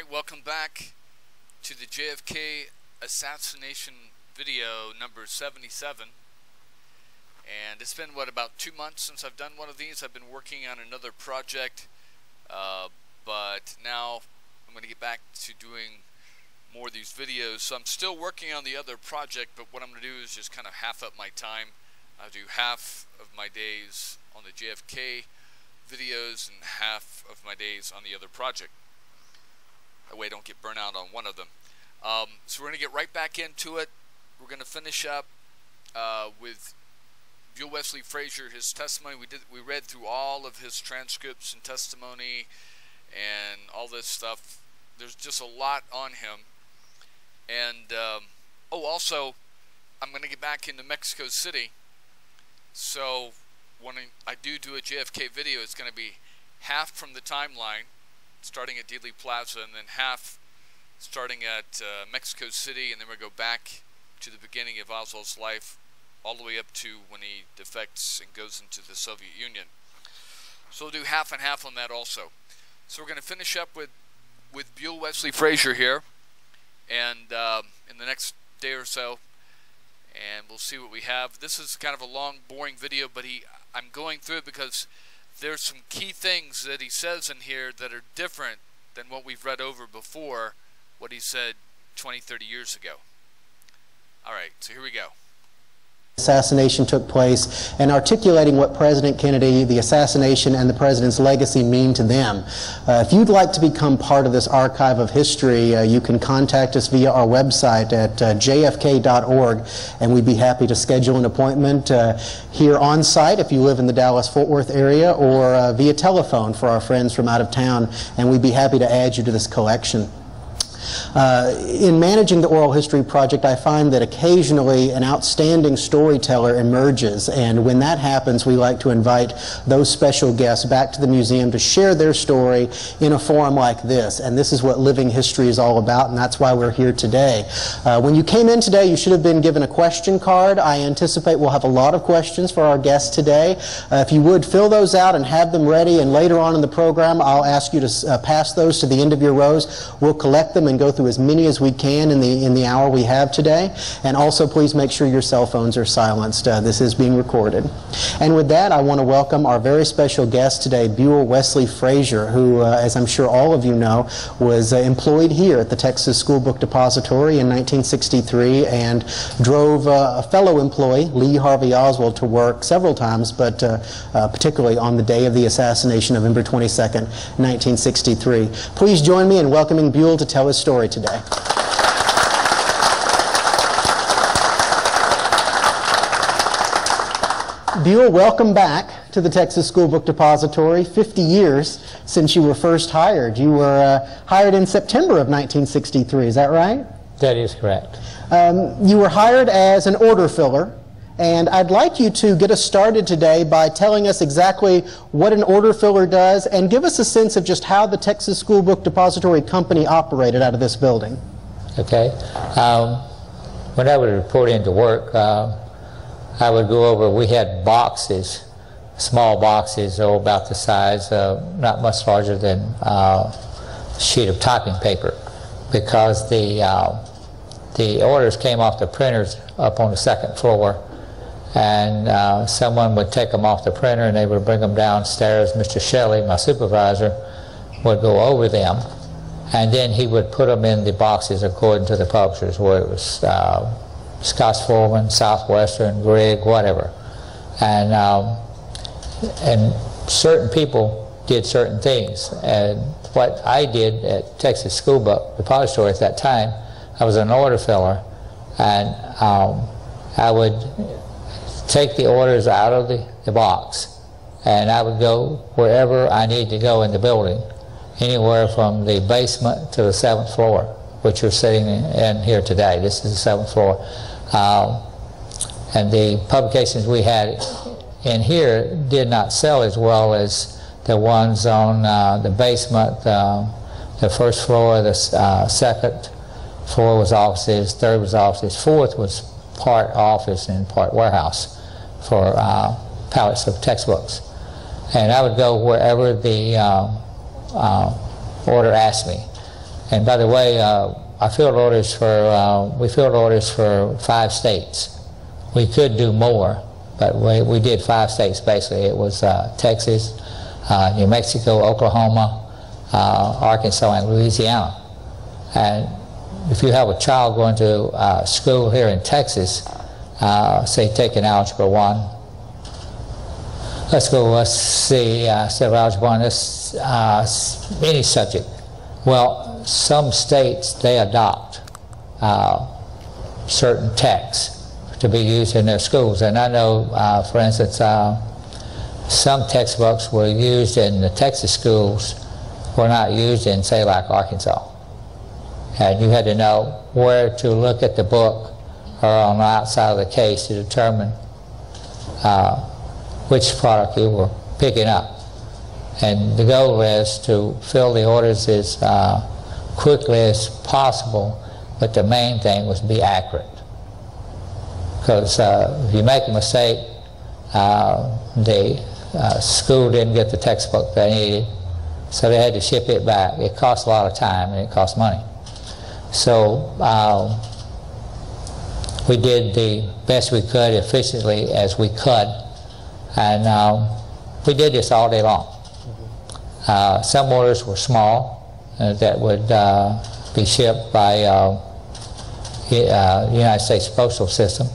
Alright, welcome back to the JFK assassination video number 77. And it's been, what, about 2 months since I've done one of these. I've been working on another project, but now I'm going to get back to doing more of these videos. So I'm still working on the other project, but what I'm going to do is just kind of half up my time. I'll do half of my days on the JFK videos and half of my days on the other project. That way I don't get burnt out on one of them. So we're going to get right back into it. We're going to finish up with Buell Wesley Frazier, his testimony. We read through all of his transcripts and testimony and all this stuff. There's just a lot on him. And also, I'm going to get back into Mexico City. So when I do a JFK video, it's going to be half from the timeline, starting at Dealey Plaza, and then half starting at Mexico City, and then we'll go back to the beginning of Oswald's life, all the way up to when he defects and goes into the Soviet Union. So we'll do half and half on that also. So we're going to finish up with Buell Wesley Frazier here, and in the next day or so, and we'll see what we have. This is kind of a long, boring video, but I'm going through it because there's some key things that he says in here that are different than what we've read over before, what he said 20, 30 years ago. All right, so here we go. Assassination took place, and articulating what President Kennedy, the assassination, and the President's legacy mean to them. If you'd like to become part of this archive of history, you can contact us via our website at jfk.org, and we'd be happy to schedule an appointment here on site if you live in the Dallas-Fort Worth area, or via telephone for our friends from out of town, and we'd be happy to add you to this collection. In managing the Oral History Project, I find that occasionally an outstanding storyteller emerges, and when that happens, we like to invite those special guests back to the museum to share their story in a forum like this. And this is what living history is all about, and that's why we're here today. When you came in today, you should have been given a question card. I anticipate we'll have a lot of questions for our guests today. If you would, fill those out and have them ready, and later on in the program, I'll ask you to pass those to the end of your rows. We'll collect them and go through as many as we can in the hour we have today. And also, please make sure your cell phones are silenced. This is being recorded. And with that, I want to welcome our very special guest today, Buell Wesley Frazier, who, as I'm sure all of you know, was employed here at the Texas School Book Depository in 1963 and drove a fellow employee, Lee Harvey Oswald, to work several times, but particularly on the day of the assassination, November 22nd, 1963. Please join me in welcoming Buell to tell his story today. Buell, welcome back to the Texas School Book Depository. 50 years since you were first hired. You were hired in September of 1963, is that right? That is correct. You were hired as an order filler, and I'd like you to get us started today by telling us exactly what an order filler does, and give us a sense of just how the Texas School Book Depository Company operated out of this building. Okay. When I would report into work, I would go over, we had boxes, small boxes, about the size, not much larger than a sheet of typing paper, because the orders came off the printers up on the second floor, and someone would take them off the printer and they would bring them downstairs. Mr. Shelley, my supervisor, would go over them, and then he would put them in the boxes according to the publishers, where it was Scotts Foreman, Southwestern, Grigg, whatever. And certain people did certain things. And what I did at Texas School Book Depository at that time, I was an order filler, and I would take the orders out of the box, and I would go wherever I need to go in the building, anywhere from the basement to the 7th floor, which you're sitting in here today. This is the 7th floor. And the publications we had in here did not sell as well as the ones on the basement. The first floor, the second floor was offices, third was offices, fourth was part office and part warehouse for pallets of textbooks. And I would go wherever the order asked me. And by the way, we filled orders for 5 states. We could do more, but we did 5 states basically. It was Texas, New Mexico, Oklahoma, Arkansas, and Louisiana. And if you have a child going to school here in Texas, say taking Algebra 1, let's see, instead of Algebra 1, any subject. Well, some states, they adopt certain texts to be used in their schools. And I know, for instance, some textbooks were used in the Texas schools were not used in, say, like Arkansas. And you had to know where to look at the book or on the outside of the case to determine which product you were picking up. And the goal is to fill the orders as quickly as possible, but the main thing was be accurate. Because if you make a mistake, the school didn't get the textbook they needed, so they had to ship it back. It cost a lot of time and it cost money. So we did the best we could, efficiently as we could, and we did this all day long. Some orders were small that would be shipped by United States Postal System.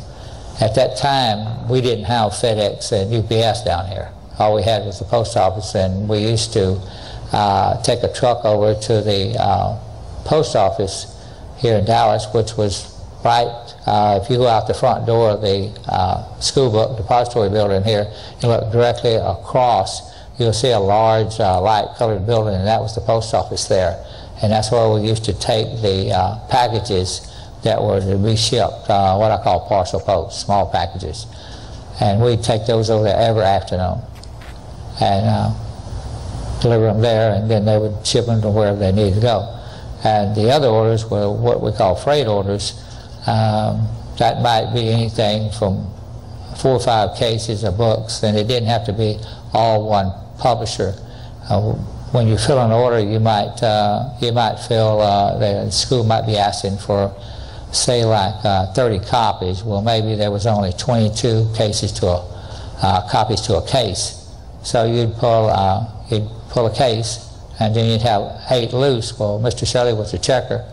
At that time, we didn't have FedEx and UPS down here. All we had was the post office, and we used to take a truck over to the post office here in Dallas, which was right, if you go out the front door of the school book depository building here, you look directly across, you'll see a large light-colored building, and that was the post office there. And that's where we used to take the packages that were to be shipped, what I call parcel post, small packages. And we'd take those over there every afternoon and deliver them there, and then they would ship them to wherever they needed to go. And the other orders were what we call freight orders. That might be anything from 4 or 5 cases of books, and it didn't have to be all one publisher. When you fill an order, you might feel the school might be asking for, say, like 30 copies. Well, maybe there was only 22 cases to copies to a case. So you'd pull a case, and then you'd have 8 loose. Well, Mr. Shelley was a checker,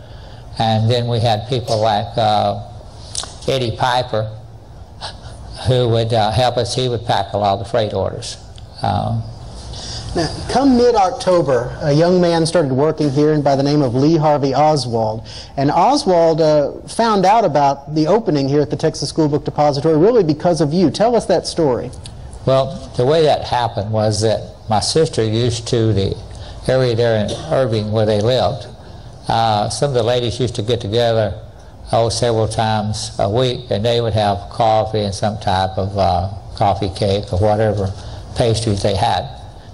and then we had people like Eddie Piper, who would help us. He would pack a lot of the freight orders. Now, come mid-October, a young man started working here by the name of Lee Harvey Oswald. And Oswald found out about the opening here at the Texas School Book Depository really because of you. Tell us that story. Well, the way that happened was that my sister used to, the area there in Irving where they lived, some of the ladies used to get together several times a week, and they would have coffee and some type of coffee cake or whatever pastries they had.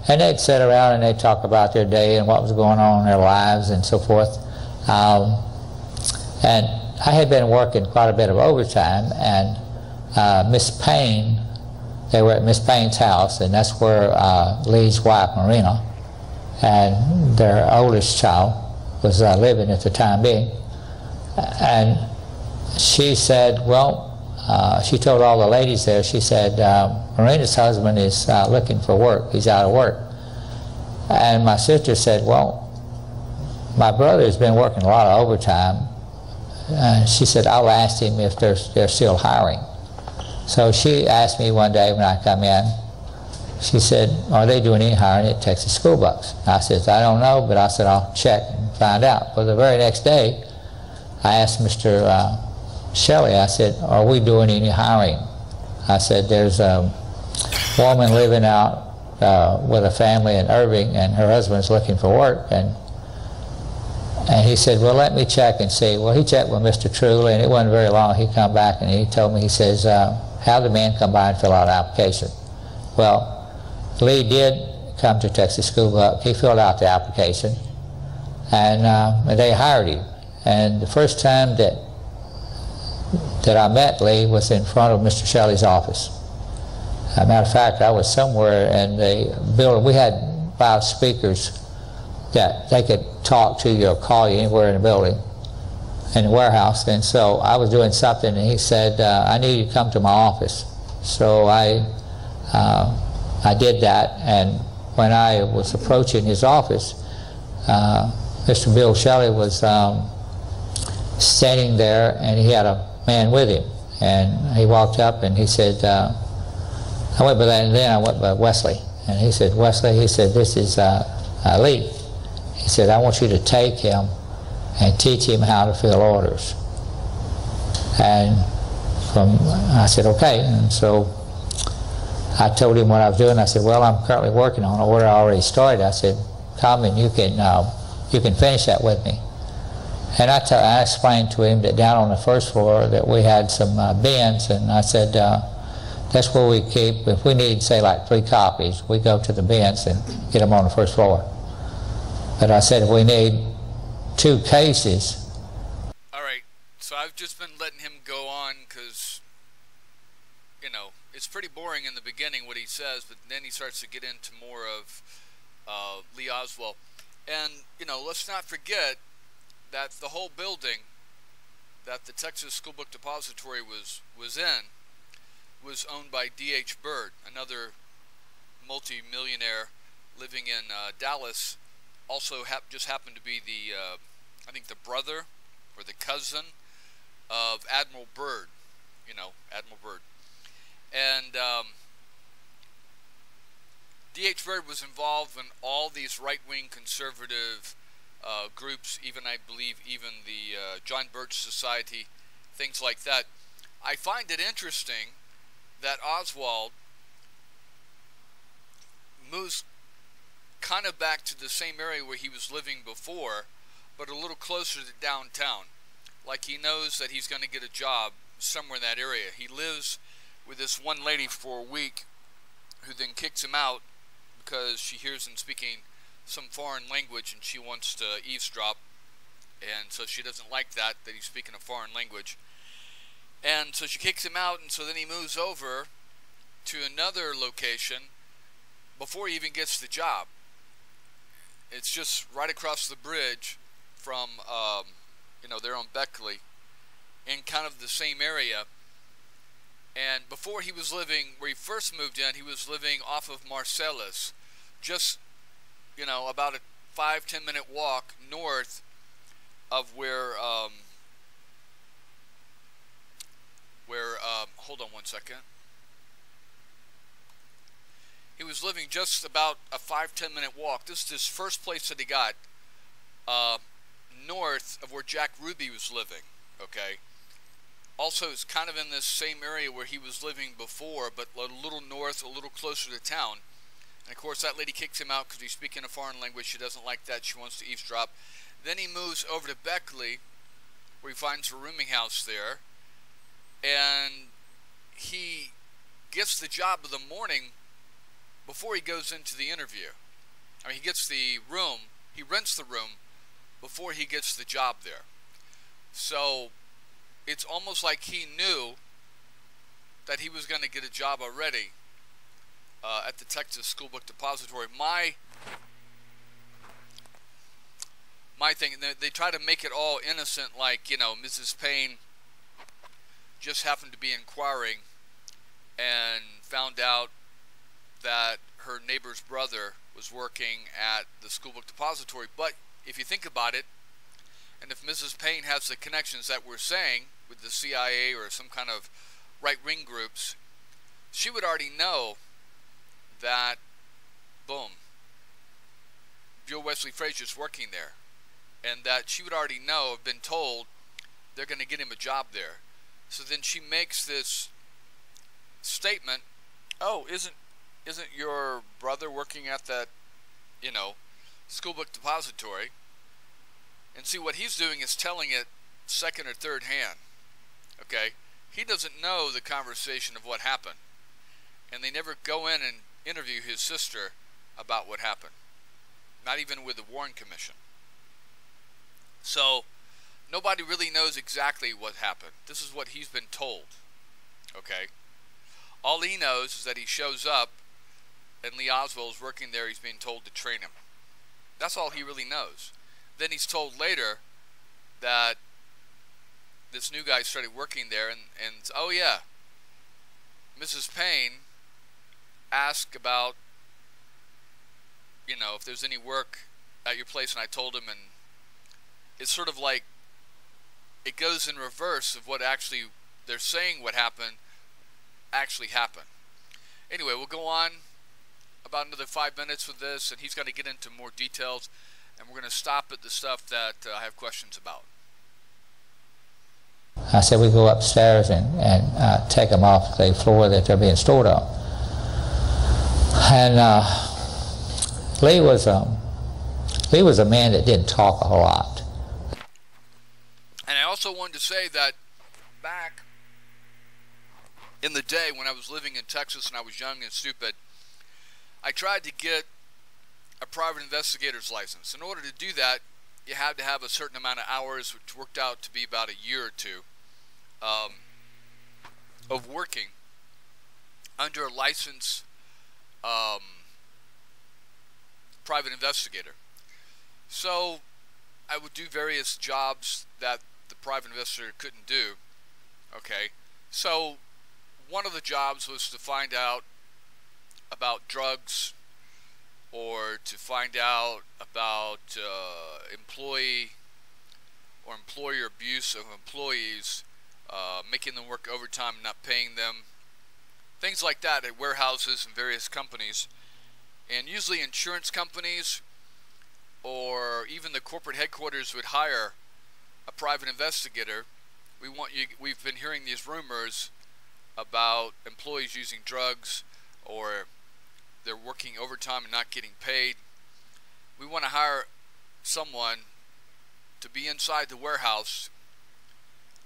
And they'd sit around and they'd talk about their day and what was going on in their lives and so forth. And I had been working quite a bit of overtime, and Miss Payne, they were at Miss Payne's house, and that's where Lee's wife, Marina, and their oldest child was living at the time being. And she said, well, she told all the ladies there, she said, Marina's husband is looking for work. He's out of work. And my sister said, well, my brother's been working a lot of overtime. She said, I'll ask him if they're still hiring. So she asked me one day when I come in, she said, are they doing any hiring at Texas School Books? I said, I don't know, but I said, I'll check and find out. But the very next day, I asked Mr. Shelley, I said, are we doing any hiring? I said, there's a woman living out with a family in Irving, and her husband's looking for work. And he said, well, let me check and see. Well, he checked with Mr. Truly, and it wasn't very long. He come back and he told me, he says, have the man come by and fill out an application. Well, Lee did come to Texas School Book. He filled out the application, and they hired him. And the first time that I met Lee was in front of Mr. Shelley's office. As a matter of fact, I was somewhere in the building. We had 5 speakers that they could talk to you or call you anywhere in the building, in the warehouse. And so I was doing something, and he said, I need you to come to my office. So I did that, and when I was approaching his office, Mr. Bill Shelley was standing there, and he had a man with him. And he walked up and he said, I went by that, and then I went by Wesley. And he said, Wesley, he said, this is Lee. He said, I want you to take him and teach him how to fill orders. And I said, okay. And so I told him what I was doing. I said, well, I'm currently working on an order I already started. I said, come and you can finish that with me. And I explained to him that down on the first floor that we had some bins, and I said, that's where we keep, if we need, say, like 3 copies, we go to the bins and get them on the first floor. But I said, if we need 2 cases. All right, so I've just been letting him go on because, you know, it's pretty boring in the beginning what he says, but then he starts to get into more of Lee Oswald. And, you know, let's not forget that the whole building that the Texas School Book Depository was in was owned by D.H. Byrd, another multi-millionaire living in Dallas. Also just happened to be the, I think the brother or the cousin of Admiral Byrd, you know, Admiral Byrd. And D.H. Byrd was involved in all these right-wing conservative groups, even I believe even the John Birch Society, things like that. I find it interesting that Oswald moves kind of back to the same area where he was living before, but a little closer to downtown. Like he knows that he's going to get a job somewhere in that area. He lives with this one lady for a week who then kicks him out because she hears him speaking some foreign language and she wants to eavesdrop, and so she doesn't like that he's speaking a foreign language, and so she kicks him out. And so then he moves over to another location before he even gets the job. It's just right across the bridge from you know, they're on Beckley, in kind of the same area. And before he was living, where he first moved in, he was living off of Marcellus, just, you know, about a 5-10 minute walk north of where hold on one second. He was living just about a 5-10 minute walk. This is his first place that he got, north of where Jack Ruby was living, okay? Also, it's kind of in this same area where he was living before, but a little north, a little closer to town. And of course, that lady kicks him out because he's speaking a foreign language. She doesn't like that. She wants to eavesdrop. Then he moves over to Beckley, where he finds a rooming house there. And he gets the job of the morning before he goes into the interview. I mean, he gets the room, he rents the room before he gets the job there. So it's almost like he knew that he was going to get a job already at the Texas School Book Depository. My thing, they try to make it all innocent, like, you know, Mrs. Payne just happened to be inquiring and found out that her neighbor's brother was working at the School Book Depository. But if you think about it, and if Mrs. Payne has the connections that we're saying with the CIA or some kind of right-wing groups, she would already know that, boom, Joe Wesley Frazier's working there, and that she would already know, have been told, they're going to get him a job there. So then she makes this statement, oh, isn't your brother working at that, you know, School Book Depository? And see, what he's doing is telling it second or third hand, okay? He doesn't know the conversation of what happened. And they never go in and interview his sister about what happened. Not even with the Warren Commission. So nobody really knows exactly what happened. This is what he's been told, okay? All he knows is that he shows up and Lee Oswald is working there. He's being told to train him. That's all he really knows. Then he's told later that this new guy started working there, and oh yeah, Mrs. Payne asked about, you know, if there's any work at your place, and I told him, and it's sort of like it goes in reverse of what actually they're saying what happened actually happened. Anyway, we'll go on about another 5 minutes with this, and he's going to get into more details, and we're going to stop at the stuff that I have questions about. I said we go upstairs and take them off the floor that they're being stored on. And Lee was a man that didn't talk a whole lot. And I also wanted to say that back in the day when I was living in Texas and I was young and stupid, I tried to get a private investigator's license. In order to do that, you had to have a certain amount of hours, which worked out to be about a year or two of working under a licensed private investigator. So I would do various jobs that the private investigator couldn't do. Okay, so one of the jobs was to find out about drugs, or to find out about employee or employer abuse of employees, making them work overtime and not paying them, things like that at warehouses and various companies. And usually insurance companies or even the corporate headquarters would hire a private investigator. We've been hearing these rumors about employees using drugs, or they're working overtime and not getting paid. We want to hire someone to be inside the warehouse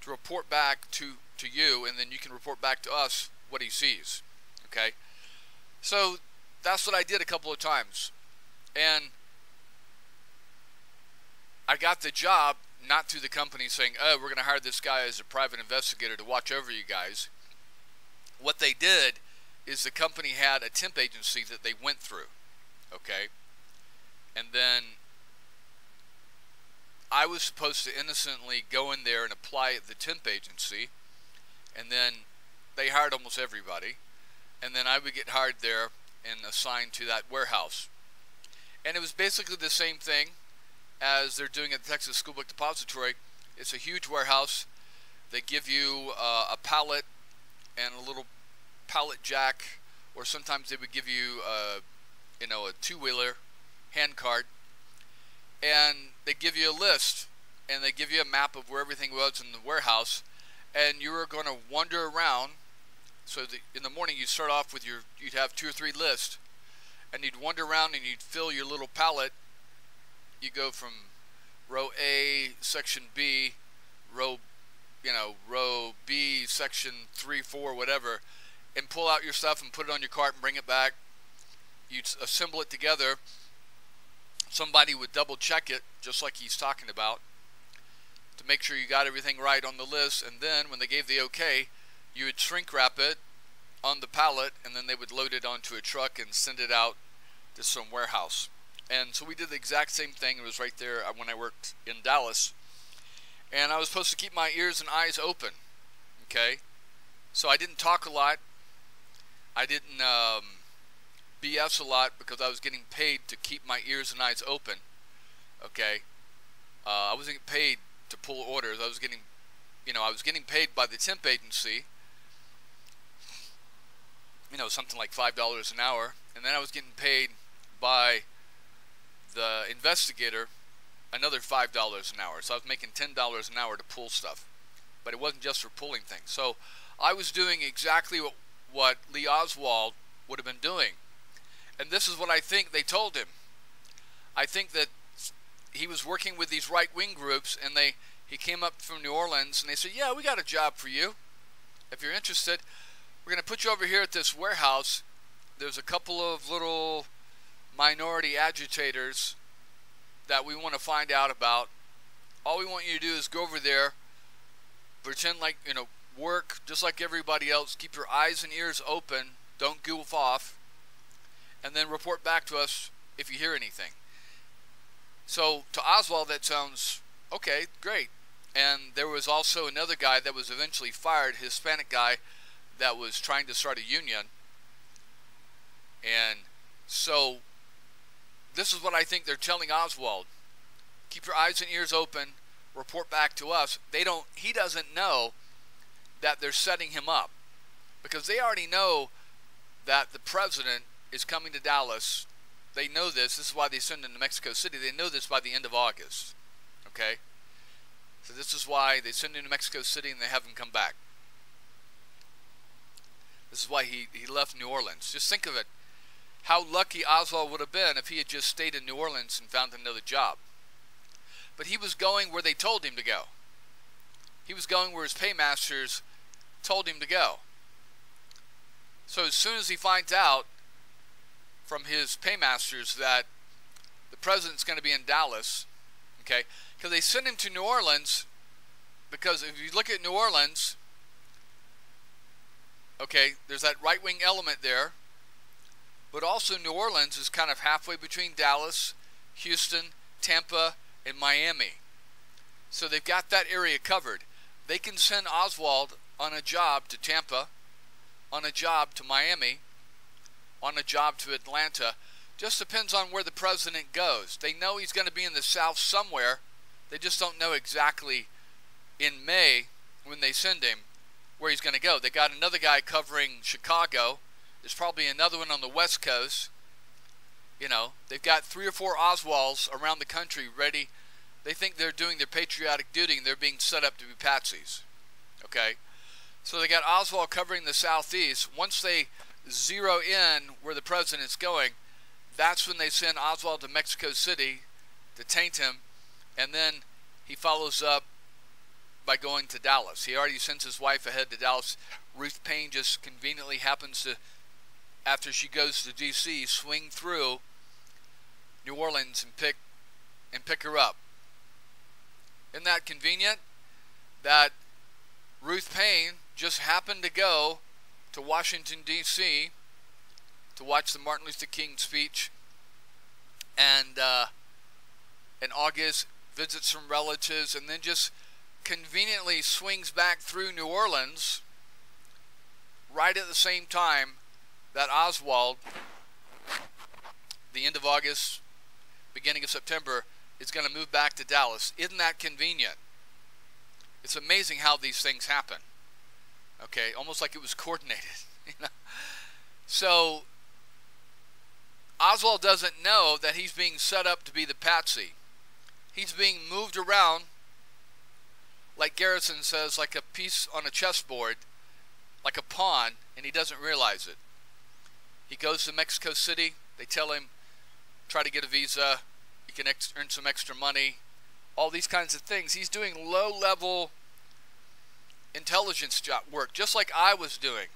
to report back to you, and then you can report back to us what he sees. Okay, so that's what I did a couple of times, and I got the job not through the company saying, oh, we're going to hire this guy as a private investigator to watch over you guys. What they did is the company had a temp agency that they went through, okay? And then I was supposed to innocently go in there and apply at the temp agency, and then they hired almost everybody, and then I would get hired there and assigned to that warehouse. And it was basically the same thing as they're doing at the Texas School Book Depository. It's a huge warehouse. They give you a pallet and a little pallet jack, or sometimes they would give you a two-wheeler hand cart, and they give you a list, and they give you a map of where everything was in the warehouse, and you were going to wander around. So in the morning you'd start off with you'd have 2 or 3 lists, and you'd wander around and you'd fill your little pallet. You go from row A, section B, row B, section 3, 4, whatever, and pull out your stuff and put it on your cart and bring it back. You'd assemble it together. Somebody would double check it, just like he's talking about, to make sure you got everything right on the list, and then when they gave the okay, you would shrink wrap it on the pallet, and then they would load it onto a truck and send it out to some warehouse. And so we did the exact same thing. It was right there when I worked in Dallas, and I was supposed to keep my ears and eyes open. Okay, so I didn't talk a lot. I didn't BS a lot, because I was getting paid to keep my ears and eyes open. Okay, I wasn't getting paid to pull orders. I was getting paid by the temp agency, something like $5 an hour, and then I was getting paid by the investigator another $5 an hour. So I was making $10 an hour to pull stuff, but it wasn't just for pulling things. So I was doing exactly what Lee Oswald would have been doing, and this is what I think they told him. I think that he was working with these right-wing groups, and he came up from New Orleans, and they said, yeah, we got a job for you. If you're interested, we're going to put you over here at this warehouse. There's a couple of little minority agitators that we want to find out about. All we want you to do is go over there, pretend like, work just like everybody else, keep your eyes and ears open, don't goof off, and then report back to us if you hear anything. So to Oswald, that sounds okay, great. And there was also another guy that was eventually fired, Hispanic guy, that was trying to start a union. And so this is what I think they're telling Oswald. Keep your eyes and ears open, report back to us. He doesn't know that they're setting him up, because they already know that the president is coming to Dallas. They know this. This is why they send him to Mexico City. They know this by the end of August. Okay? So this is why they send him to Mexico City and they have him come back. This is why he left New Orleans. Just think of it. How lucky Oswald would have been if he had just stayed in New Orleans and found another job. But he was going where they told him to go. He was going where his paymasters told him to go. So as soon as he finds out from his paymasters that the president's going to be in Dallas, okay, because they sent him to New Orleans, because if you look at New Orleans, okay, there's that right-wing element there, but also New Orleans is kind of halfway between Dallas, Houston, Tampa, and Miami. So they've got that area covered. They can send Oswald on a job to Tampa, on a job to Miami, on a job to Atlanta. Just depends on where the president goes. They know he's going to be in the South somewhere. They just don't know exactly in May, when they send him, where he's going to go. They got another guy covering Chicago. There's probably another one on the West Coast. You know, they've got 3 or 4 Oswalds around the country ready. They think they're doing their patriotic duty and they're being set up to be patsies. Okay? So they got Oswald covering the Southeast. Once they zero in where the president's going, that's when they send Oswald to Mexico City to taint him, and then he follows up by going to Dallas. He already sends his wife ahead to Dallas. Ruth Payne just conveniently happens to, after she goes to D.C., swing through New Orleans and pick her up. Isn't that convenient? That Ruth Payne just happened to go to Washington, D.C. to watch the Martin Luther King speech, and in August visits some relatives, and then just conveniently swings back through New Orleans right at the same time that Oswald, the end of August, beginning of September, is going to move back to Dallas. Isn't that convenient? It's amazing how these things happen. Okay, almost like it was coordinated. You know? So Oswald doesn't know that he's being set up to be the patsy. He's being moved around, like Garrison says, like a piece on a chessboard, like a pawn, and he doesn't realize it. He goes to Mexico City. They tell him, try to get a visa. You can earn some extra money. All these kinds of things. He's doing low-level intelligence job work, just like I was doing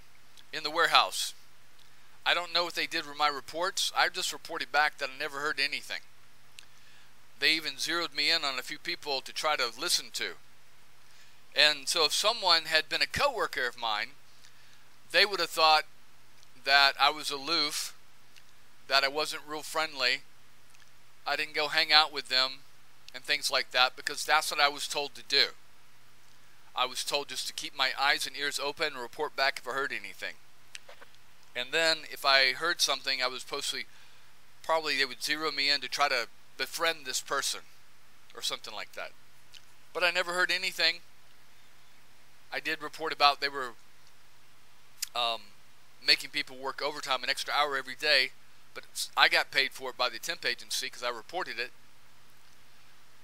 in the warehouse. I don't know what they did with my reports. I just reported back that I never heard anything. They even zeroed me in on a few people to try to listen to. And so if someone had been a coworker of mine, they would have thought that I was aloof, that I wasn't real friendly. I didn't go hang out with them and things like that, because that's what I was told to do. I was told just to keep my eyes and ears open and report back if I heard anything. And then if I heard something, I was probably they would zero me in to try to befriend this person or something like that. But I never heard anything. I did report about they were making people work overtime, an extra hour every day, but I got paid for it by the temp agency because I reported it.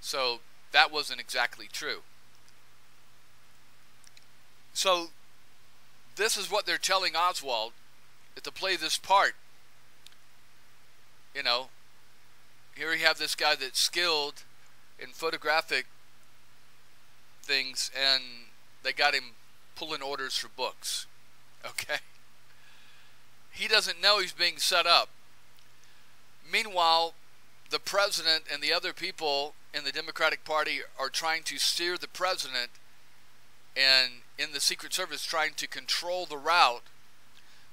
So that wasn't exactly true. So this is what they're telling Oswald, to play this part. You know, here you have this guy that's skilled in photographic things, and they got him pulling orders for books. Okay? He doesn't know he's being set up. Meanwhile, the president and the other people in the Democratic Party are trying to steer the president, and in the Secret Service trying to control the route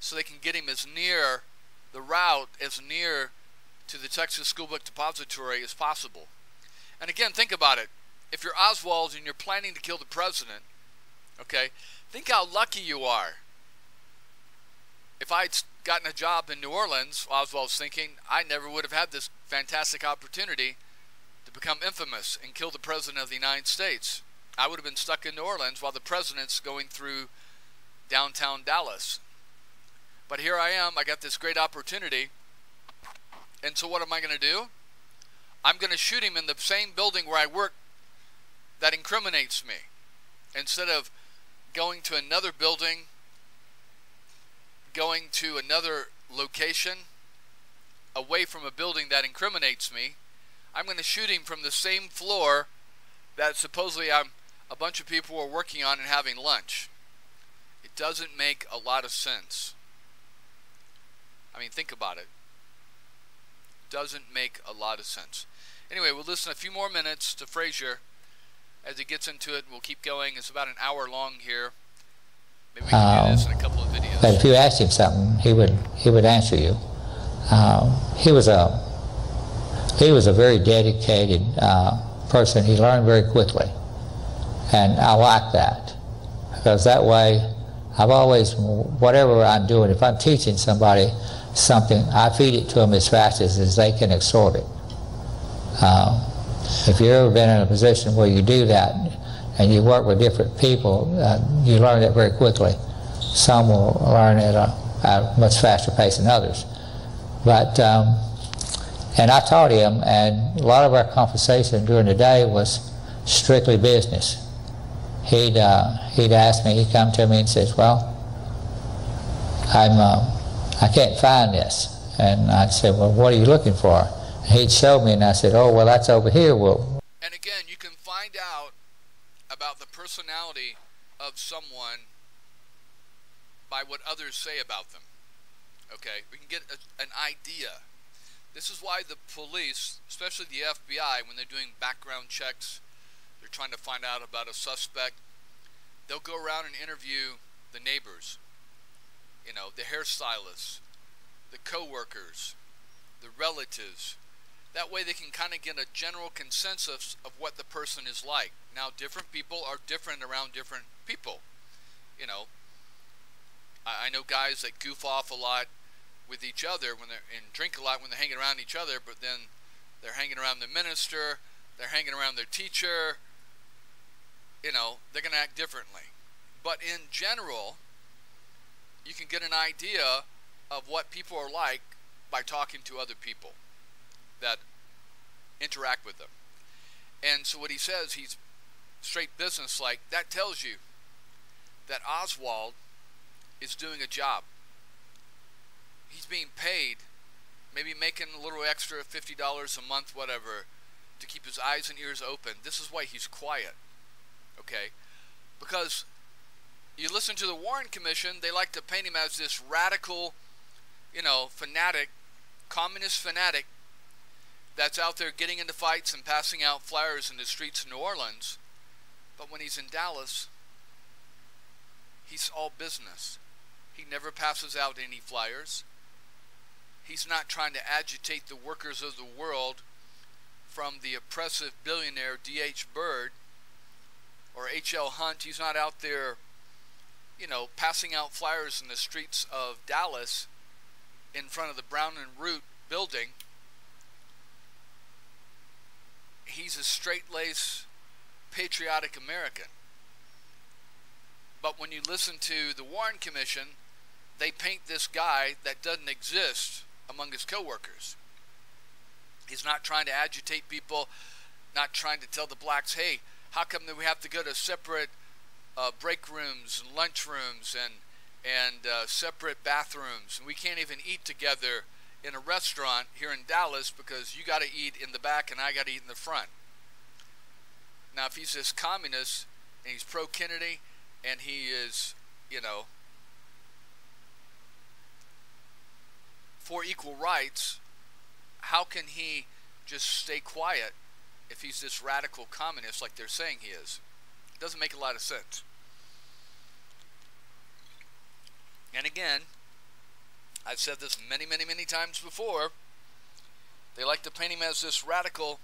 so they can get him as near the route, as near to the Texas School Book Depository as possible. And again, think about it. If you're Oswald and you're planning to kill the president, okay, think how lucky you are. If I'd gotten a job in New Orleans, Oswald's thinking, I never would have had this fantastic opportunity to become infamous and kill the president of the United States. I would have been stuck in New Orleans while the president's going through downtown Dallas. But here I am, I got this great opportunity. And so what am I going to do? I'm going to shoot him in the same building where I work that incriminates me. Instead of going to another building, going to another location, away from a building that incriminates me, I'm going to shoot him from the same floor that supposedly a bunch of people were working on and having lunch. It doesn't make a lot of sense. I mean, think about it. Doesn't make a lot of sense. Anyway, we'll listen a few more minutes to Frazier as he gets into it, and we'll keep going. It's about an hour long here. Maybe we can do this in a couple of videos. But if you asked him something, he would answer you. He was a very dedicated person. He learned very quickly, and I like that, because that way I've always, whatever I'm doing, if I'm teaching somebody something, I feed it to them as fast as they can absorb it. If you've ever been in a position where you do that and you work with different people, you learn that very quickly. Some will learn at a much faster pace than others. But and I taught him, and a lot of our conversation during the day was strictly business. He'd ask me, he'd come to me and says, well, I can't find this. And I'd say, well, what are you looking for? And he'd show me, and I said, oh, well, that's over here. Well, and again, you can find out about the personality of someone by what others say about them. Okay, we can get an idea. This is why the police, especially the FBI, when they're doing background checks, they're trying to find out about a suspect, they'll go around and interview the neighbors, you know, the hairstylists, the co-workers, the relatives. That way they can kind of get a general consensus of what the person is like. Now, different people are different around different people. You know, I know guys that goof off a lot with each other when they're, and drink a lot when they're hanging around each other, but then they're hanging around the minister, they're hanging around their teacher, you know, they're going to act differently. But in general, you can get an idea of what people are like by talking to other people that interact with them. And so what he says, he's straight business like. That tells you that Oswald is doing a job. He's being paid, maybe making a little extra, $50 a month, whatever, to keep his eyes and ears open. This is why he's quiet, okay? Because you listen to the Warren Commission, they like to paint him as this radical, you know, fanatic, communist fanatic that's out there getting into fights and passing out flyers in the streets of New Orleans. But when he's in Dallas, he's all business. He never passes out any flyers. He's not trying to agitate the workers of the world from the oppressive billionaire D.H. Byrd or H.L. Hunt. He's not out there, you know, passing out flyers in the streets of Dallas in front of the Brown and Root building. He's a straight-laced, patriotic American. But when you listen to the Warren Commission, they paint this guy that doesn't exist among his co-workers. He's not trying to agitate people, not trying to tell the blacks, hey, how come that we have to go to separate break rooms and lunch rooms and separate bathrooms, and we can't even eat together in a restaurant here in Dallas because you got to eat in the back and I got to eat in the front. Now, if he's this communist and he's pro-Kennedy and he is, you know, for equal rights, how can he just stay quiet if he's this radical communist like they're saying he is? It doesn't make a lot of sense. And again, I've said this many, many, many times before, they like to paint him as this radical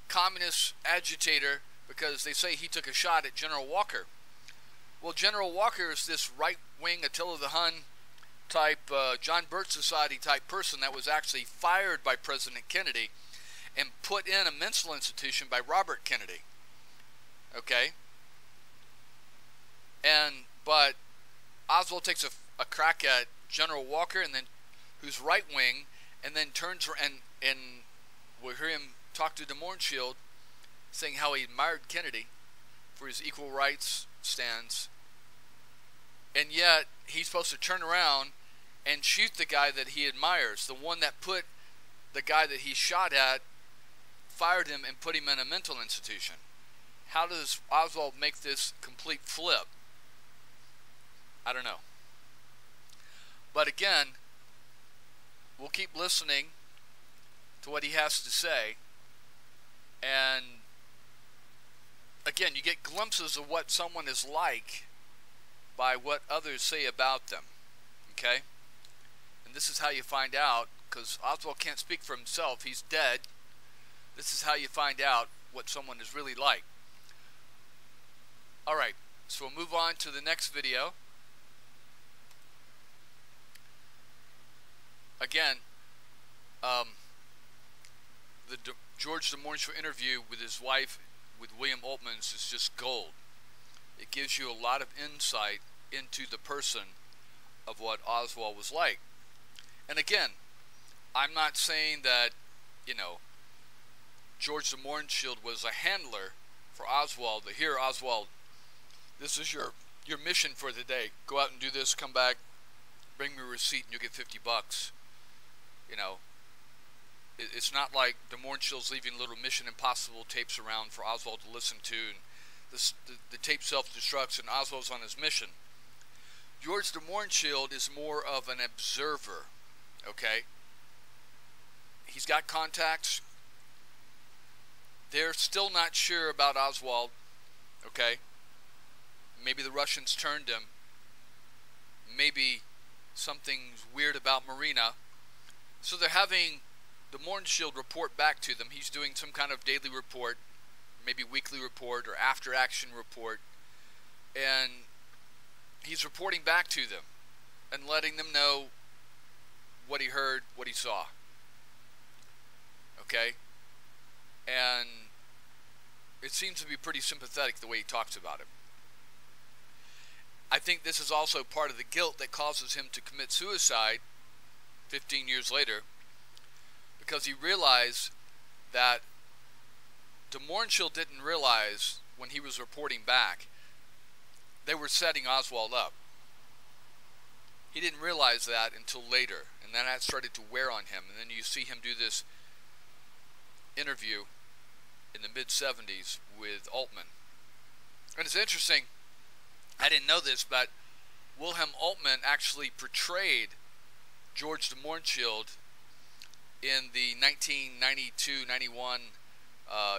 communist agitator because they say he took a shot at General Walker. Well, General Walker is this right-wing Attila the Hun type, John Birch Society type person that was actually fired by President Kennedy and put in a mental institution by Robert Kennedy. Okay? But Oswald takes a crack at General Walker, and then who's right-wing, and then turns and we'll hear him talk to DeMornshield, saying how he admired Kennedy for his equal rights stance, and yet he's supposed to turn around and shoot the guy that he admires, the one that put the guy that he shot at, fired him and put him in a mental institution. How does Oswald make this complete flip? I don't know. But again, we'll keep listening to what he has to say, and again, you get glimpses of what someone is like by what others say about them. Okay? And this is how you find out, because Oswald can't speak for himself, he's dead. This is how you find out what someone is really like. Alright, so we'll move on to the next video. Again, the George DeMornshield interview with his wife, with William Altman's, is just gold. It gives you a lot of insight into the person of what Oswald was like. And again, I'm not saying that, you know, George DeMornshield was a handler for Oswald. But here, Oswald, this is your mission for the day. Go out and do this, come back, bring me a receipt, and you'll get $50. You know, it's not like DeMorenshield's leaving little Mission Impossible tapes around for Oswald to listen to, and the tape self-destructs, and Oswald's on his mission. George DeMorenshield is more of an observer, okay? He's got contacts. They're still not sure about Oswald, okay? Maybe the Russians turned him. Maybe something's weird about Marina. So they're having DeMorenshield report back to them. He's doing some kind of daily report, maybe weekly report or after action report, and he's reporting back to them and letting them know what he heard, what he saw. Okay? And it seems to be pretty sympathetic the way he talks about it. I think this is also part of the guilt that causes him to commit suicide 15 years later, because he realized that DeMorenshield didn't realize when he was reporting back they were setting Oswald up. He didn't realize that until later, and then that started to wear on him. And then you see him do this interview in the mid-70s with Altman. And it's interesting, I didn't know this, but Wilhelm Altman actually portrayed George DeMorenshield in the 1992-91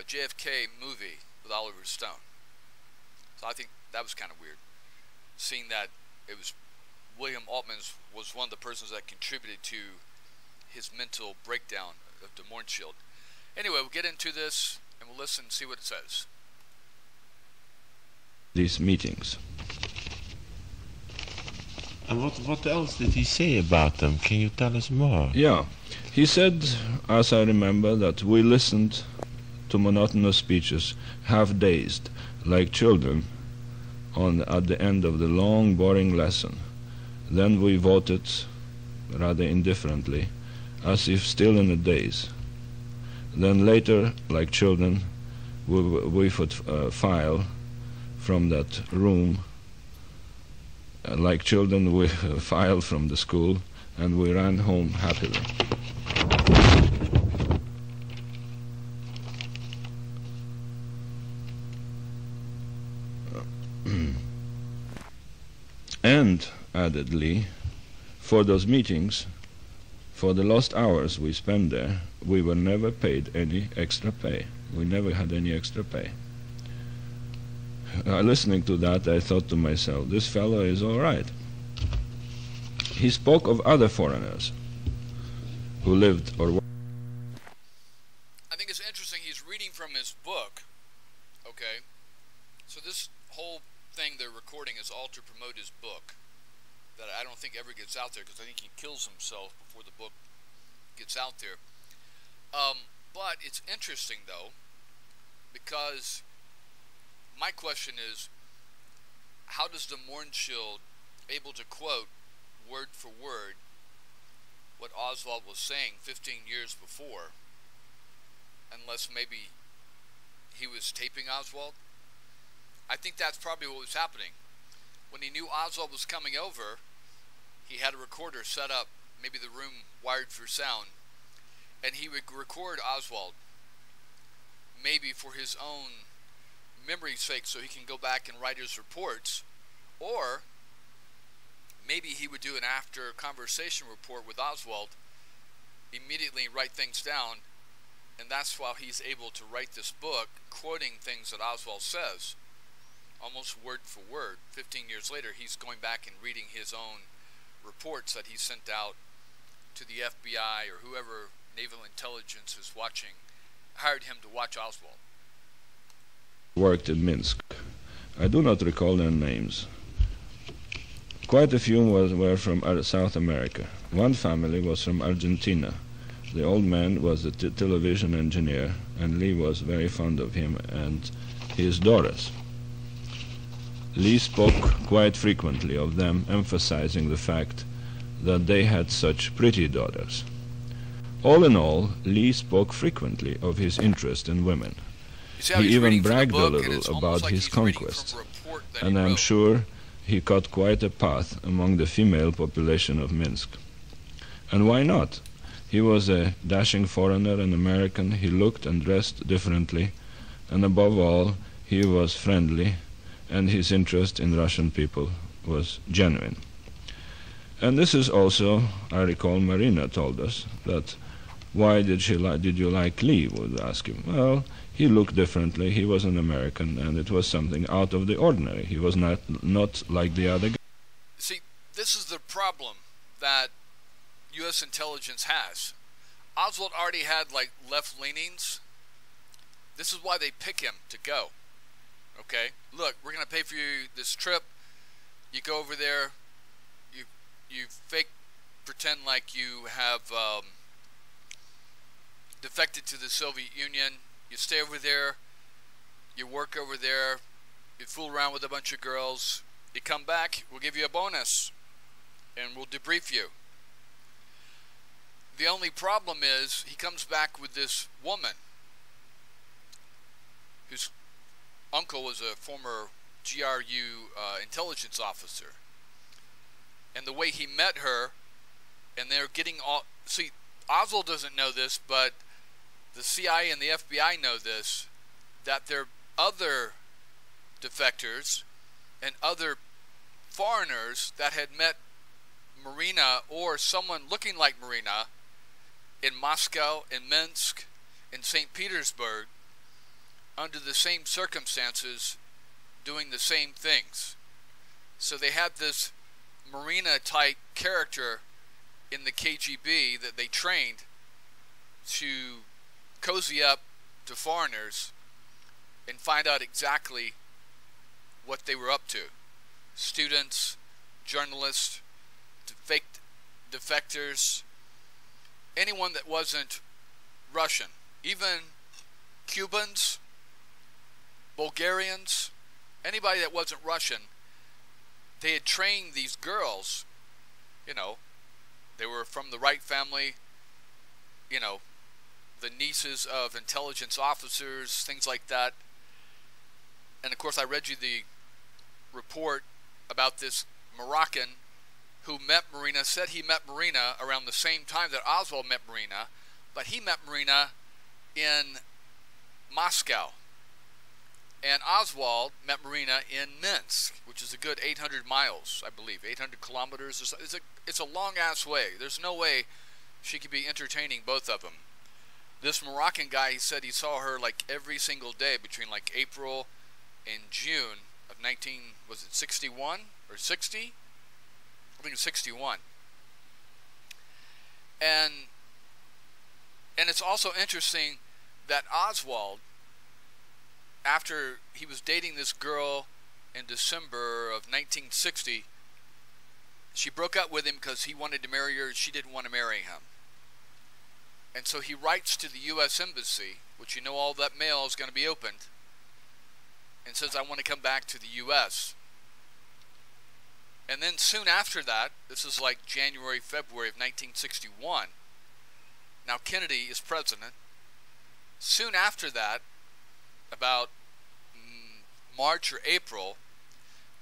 JFK movie with Oliver Stone. So I think that was kind of weird, seeing that it was William Altman was one of the persons that contributed to his mental breakdown of DeMorenshield. Anyway, we'll get into this and we'll listen and see what it says. These meetings. And what else did he say about them? Can you tell us more? Yeah. He said, as I remember, that we listened to monotonous speeches, half-dazed, like children, at the end of the long, boring lesson. Then we voted, rather indifferently, as if still in a daze. Then later, like children, we would file from that room. Like children, we filed from the school, and we ran home happily. And, added Lee, for those meetings, for the lost hours we spent there, we were never paid any extra pay. We never had any extra pay. Listening to that, I thought to myself, this fellow is all right. He spoke of other foreigners who lived or worked. I think it's interesting, he's reading from his Okay? So this whole thing they're recording is all to promote his book that I don't think ever gets out there, because I think he kills himself before the book gets out there. But it's interesting, though, because my question is, how does the Mornschild able to quote word for word what Oswald was saying 15 years before, unless maybe he was taping Oswald? I think that's probably what was happening. When he knew Oswald was coming over, he had a recorder set up, maybe the room wired for sound, and he would record Oswald, maybe for his own memory's sake, so he can go back and write his reports, or maybe he would do an after conversation report with Oswald, immediately write things down, and that's why he's able to write this book, quoting things that Oswald says, almost word for word. 15 years later, he's going back and reading his own reports that he sent out to the FBI or whoever naval intelligence is watching, hired him to watch Oswald. Worked in Minsk. I do not recall their names. Quite a few were from South America. One family was from Argentina. The old man was a television engineer, and Lee was very fond of him and his daughters. Lee spoke quite frequently of them, emphasizing the fact that they had such pretty daughters. All in all, Lee spoke frequently of his interest in women. He even bragged a little about his conquest, and I'm sure he cut quite a path among the female population of Minsk. And why not? He was a dashing foreigner, an American. He looked and dressed differently, and above all, he was friendly, and his interest in Russian people was genuine. And this is also, I recall Marina told us, that why did you like Lee, would ask him. Well, he looked differently, he was an American, and it was something out of the ordinary. He was not like the other guys. See, this is the problem that U.S. intelligence has. Oswald already had, like, left leanings. This is why they pick him to go. Okay? Look, we're going to pay for you this trip. You go over there. You pretend like you have defected to the Soviet Union. You stay over there. You work over there. You fool around with a bunch of girls. You come back, we'll give you a bonus. And we'll debrief you. The only problem is he comes back with this woman whose uncle was a former GRU intelligence officer. And the way he met her, and they're getting all... See, Oswald doesn't know this, but the CIA and the FBI know this, that there are other defectors and other foreigners that had met Marina or someone looking like Marina in Moscow, in Minsk, in St. Petersburg, under the same circumstances, doing the same things. So they had this Marina-type character in the KGB that they trained to cozy up to foreigners and find out exactly what they were up to. Students, journalists, fake defectors, anyone that wasn't Russian, even Cubans, Bulgarians, anybody that wasn't Russian. They had trained these girls, you know, they were from the right family, you know, the nieces of intelligence officers, things like that. And of course I read you the report about this Moroccan who met Marina, said he met Marina around the same time that Oswald met Marina, but he met Marina in Moscow. And Oswald met Marina in Minsk, which is a good 800 miles, I believe, 800 kilometers. It's a long-ass way. There's no way she could be entertaining both of them. This Moroccan guy, he said he saw her like every single day between like April and June of 61 or 60? I think it's 61. And it's also interesting that Oswald after he was dating this girl in December of 1960, she broke up with him because he wanted to marry her. She didn't want to marry him. And so he writes to the U.S. Embassy, which you know all that mail is going to be opened, and says, I want to come back to the U.S. And then soon after that, this is like January, February of 1961, now Kennedy is president. Soon after that, about March or April,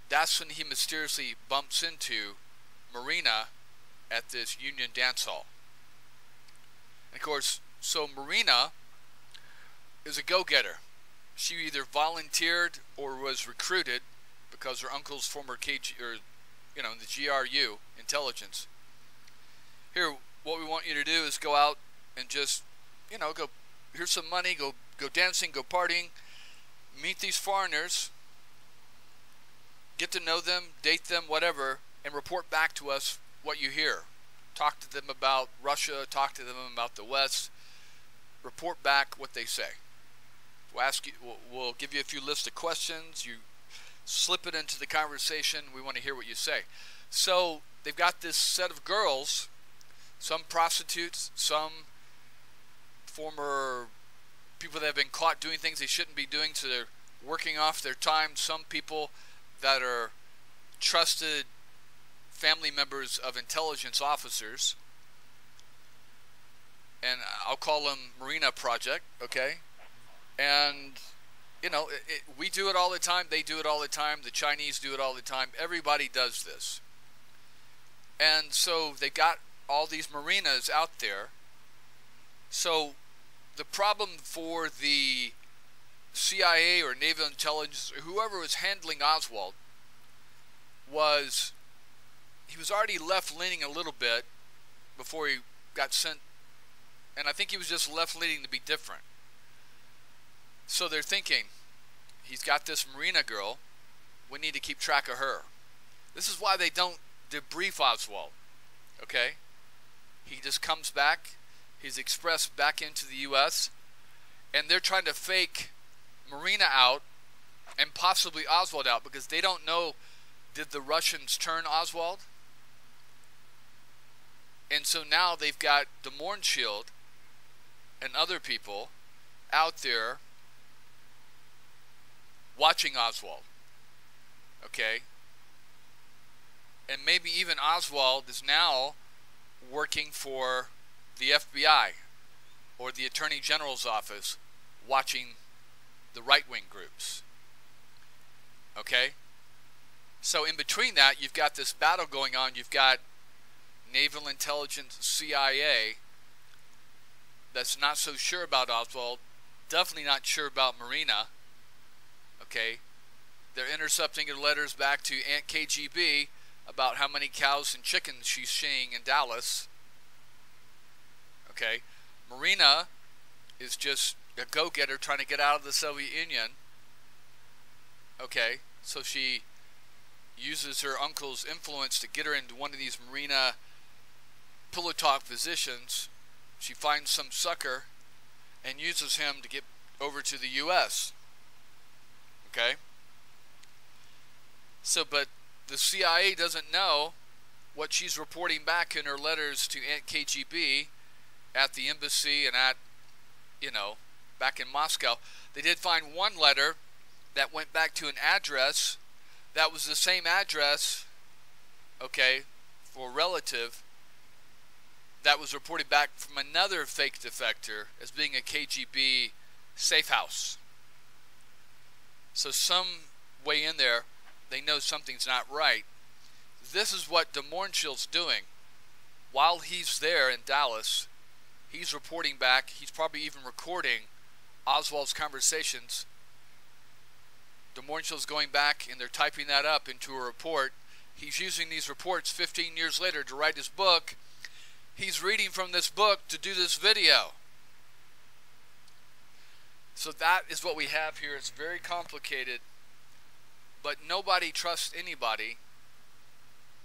that's when he mysteriously bumps into Marina at this Union dance hall. And of course, so Marina is a go-getter. She either volunteered or was recruited because her uncle's former KG, or the GRU intelligence. Here, what we want you to do is go out and just, go. Here's some money. Go dancing. Go partying. Meet these foreigners. Get to know them. Date them. Whatever. And report back to us what you hear. Talk to them about Russia. Talk to them about the West. Report back what they say. We'll ask you. We'll give you a few lists of questions. You slip it into the conversation. We want to hear what you say. So they've got this set of girls, some prostitutes, some former people that have been caught doing things they shouldn't be doing, so they're working off their time. Some people that are trusted family members of intelligence officers, and I'll call them Marina Project, okay? And we do it all the time. They do it all the time. The Chinese do it all the time. Everybody does this. And so they got all these marinas out there. So the problem for the CIA or Naval Intelligence or whoever was handling Oswald was he was already left-leaning a little bit before he got sent. And I think he was just left-leaning to be different. So they're thinking, he's got this Marina girl, we need to keep track of her. This is why they don't debrief Oswald, okay? He just comes back, he's expressed back into the U.S., and they're trying to fake Marina out and possibly Oswald out because they don't know, did the Russians turn Oswald? And so now they've got the Mornshield and other people out there watching Oswald, okay? And maybe even Oswald is now working for the FBI or the Attorney General's office watching the right-wing groups, okay? So in between that, you've got this battle going on. You've got Naval Intelligence, CIA, that's not so sure about Oswald, definitely not sure about Marina. Okay, they're intercepting her letters back to Aunt KGB about how many cows and chickens she's seeing in Dallas. Okay, Marina is just a go-getter trying to get out of the Soviet Union. Okay, so she uses her uncle's influence to get her into one of these Marina pillow talk positions. She finds some sucker and uses him to get over to the U.S. Okay? So, but the CIA doesn't know what she's reporting back in her letters to Aunt KGB at the embassy and at, back in Moscow. They did find one letter that went back to an address that was the same address, okay, for a relative that was reported back from another fake defector as being a KGB safe house. So some way in there, they know something's not right. This is what de Mornshill's doing. While he's there in Dallas, he's reporting back. He's probably even recording Oswald's conversations. De Mornshill's going back, and they're typing that up into a report. He's using these reports 15 years later to write his book. He's reading from this book to do this video. So that is what we have here. It's very complicated, but nobody trusts anybody,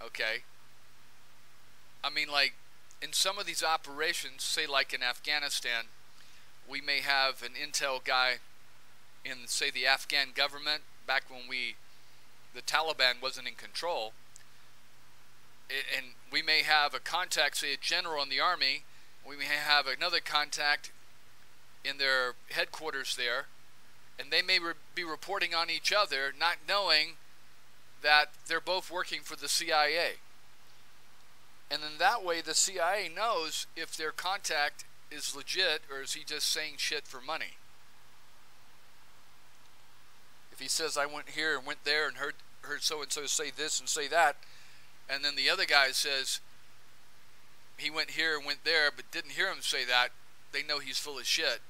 okay? I mean, like, in some of these operations, say like in Afghanistan, we may have an intel guy in, say, the Afghan government back when the Taliban wasn't in control, and we may have a contact, say a general in the army, we may have another contact in their headquarters there, and they may be reporting on each other, not knowing that they're both working for the CIA. And then that way the CIA knows if their contact is legit or is he just saying shit for money. If he says, I went here and went there and heard so-and-so say this and say that, and then the other guy says he went here and went there but didn't hear him say that, they know he's full of shit.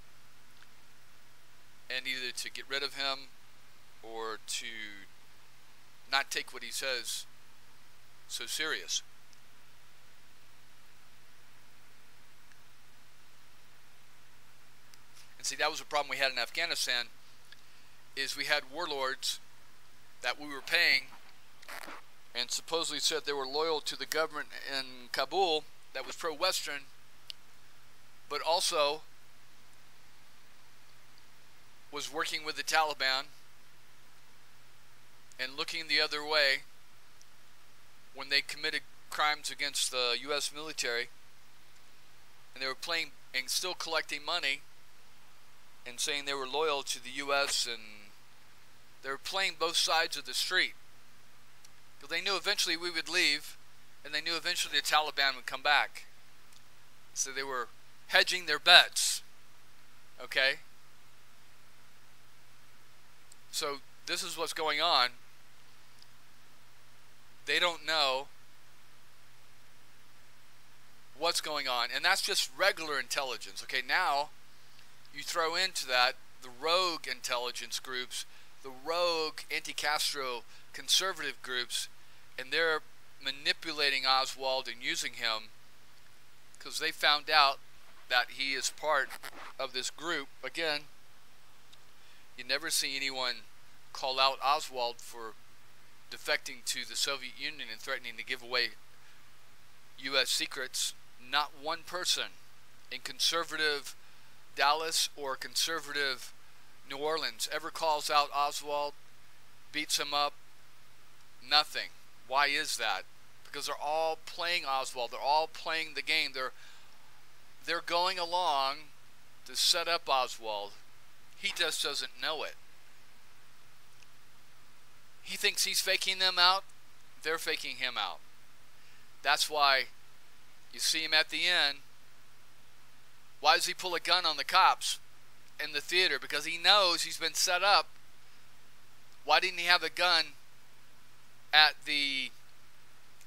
And either to get rid of him or to not take what he says so serious. And see, that was a problem we had in Afghanistan, is we had warlords that we were paying and supposedly said they were loyal to the government in Kabul that was pro-Western, but also was working with the Taliban and looking the other way when they committed crimes against the U.S. military, and they were playing and still collecting money and saying they were loyal to the U.S., and they were playing both sides of the street. Because they knew eventually we would leave, and they knew eventually the Taliban would come back. So they were hedging their bets. Okay? So this is what's going on. They don't know what's going on, and that's just regular intelligence. Okay, now you throw into that the rogue intelligence groups, the rogue anti-Castro conservative groups, and they're manipulating Oswald and using him because they found out that he is part of this group. Again, you never see anyone call out Oswald for defecting to the Soviet Union and threatening to give away U.S. secrets. Not one person in conservative Dallas or conservative New Orleans ever calls out Oswald, beats him up. Nothing. Why is that? Because they're all playing Oswald. They're all playing the game. They're going along to set up Oswald. He just doesn't know it. He thinks he's faking them out. They're faking him out. That's why you see him at the end. Why does he pull a gun on the cops in the theater? Because he knows he's been set up. Why didn't he have a gun at the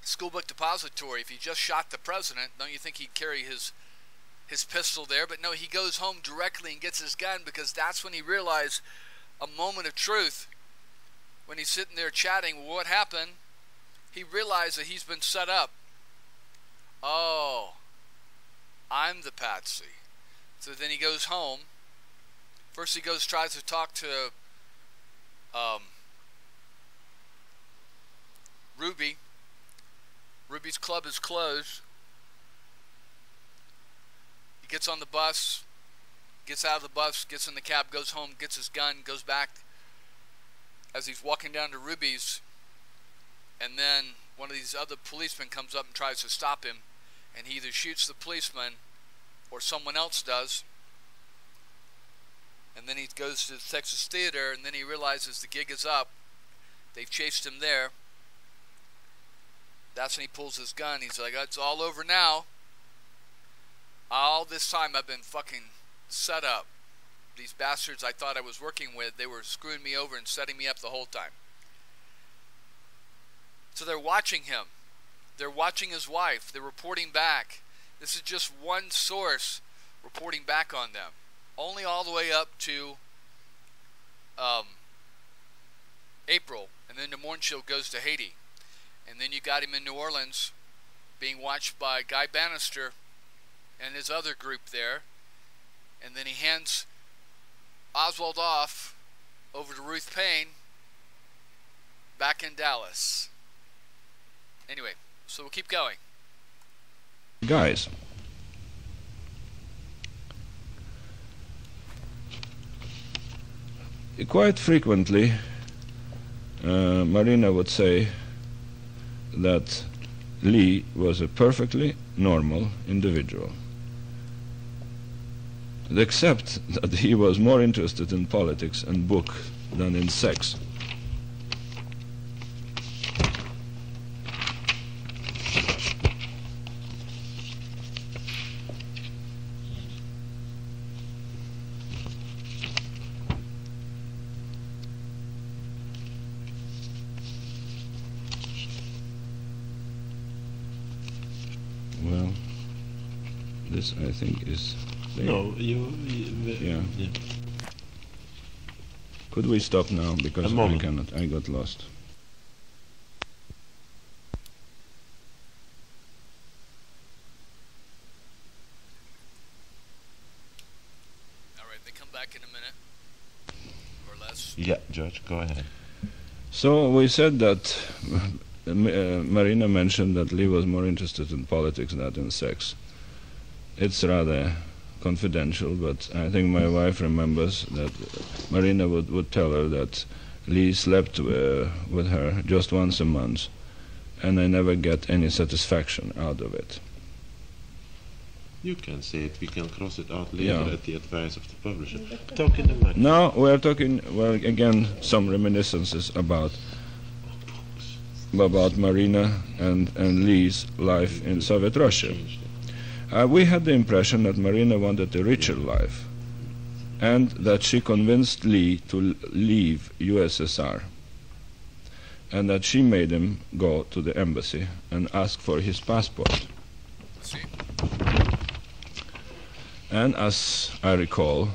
school book depository? If he just shot the president, don't you think he'd carry his pistol there? But no, he goes home directly and gets his gun, because that's when he realized a moment of truth. When he's sitting there chatting, well, what happened? He realized that he's been set up. Oh, I'm the patsy. So then he goes home. First he tries to talk to Ruby. Ruby's club is closed. He gets on the bus, gets out of the bus, gets in the cab, goes home, gets his gun, goes back. As he's walking down to Ruby's, and then one of these other policemen comes up and tries to stop him, and he either shoots the policeman or someone else does. And then he goes to the Texas Theater, and then he realizes the gig is up. They've chased him there. That's when he pulls his gun. He's like, it's all over now. All this time I've been fucking set up. These bastards I thought I was working with, they were screwing me over and setting me up the whole time. So they're watching him. They're watching his wife. They're reporting back. This is just one source reporting back on them. Only all the way up to April. And then the morning show goes to Haiti. And then you got him in New Orleans being watched by Guy Bannister and his other group there. And then he hands Oswald off over to Ruth Payne back in Dallas. Anyway, so we'll keep going. Guys, quite frequently, Marina would say that Lee was a perfectly normal individual, except that he was more interested in politics and book than in sex. Well, this I think is... No, yeah. Could we stop now, because I cannot, I got lost. Alright, they come back in a minute, or less. Yeah, George, go ahead. So we said that Marina mentioned that Lee was more interested in politics than in sex. It's rather confidential, but I think my wife remembers that Marina would tell her that Lee slept with her just once a month, and I never get any satisfaction out of it. You can say it, we can cross it out later at the advice of the publisher. Talk in the mic. Now we're talking, well, again, some reminiscences about Marina and Lee's life in Soviet Russia. We had the impression that Marina wanted a richer life, and that she convinced Lee to leave USSR, and that she made him go to the embassy and ask for his passport. And as I recall,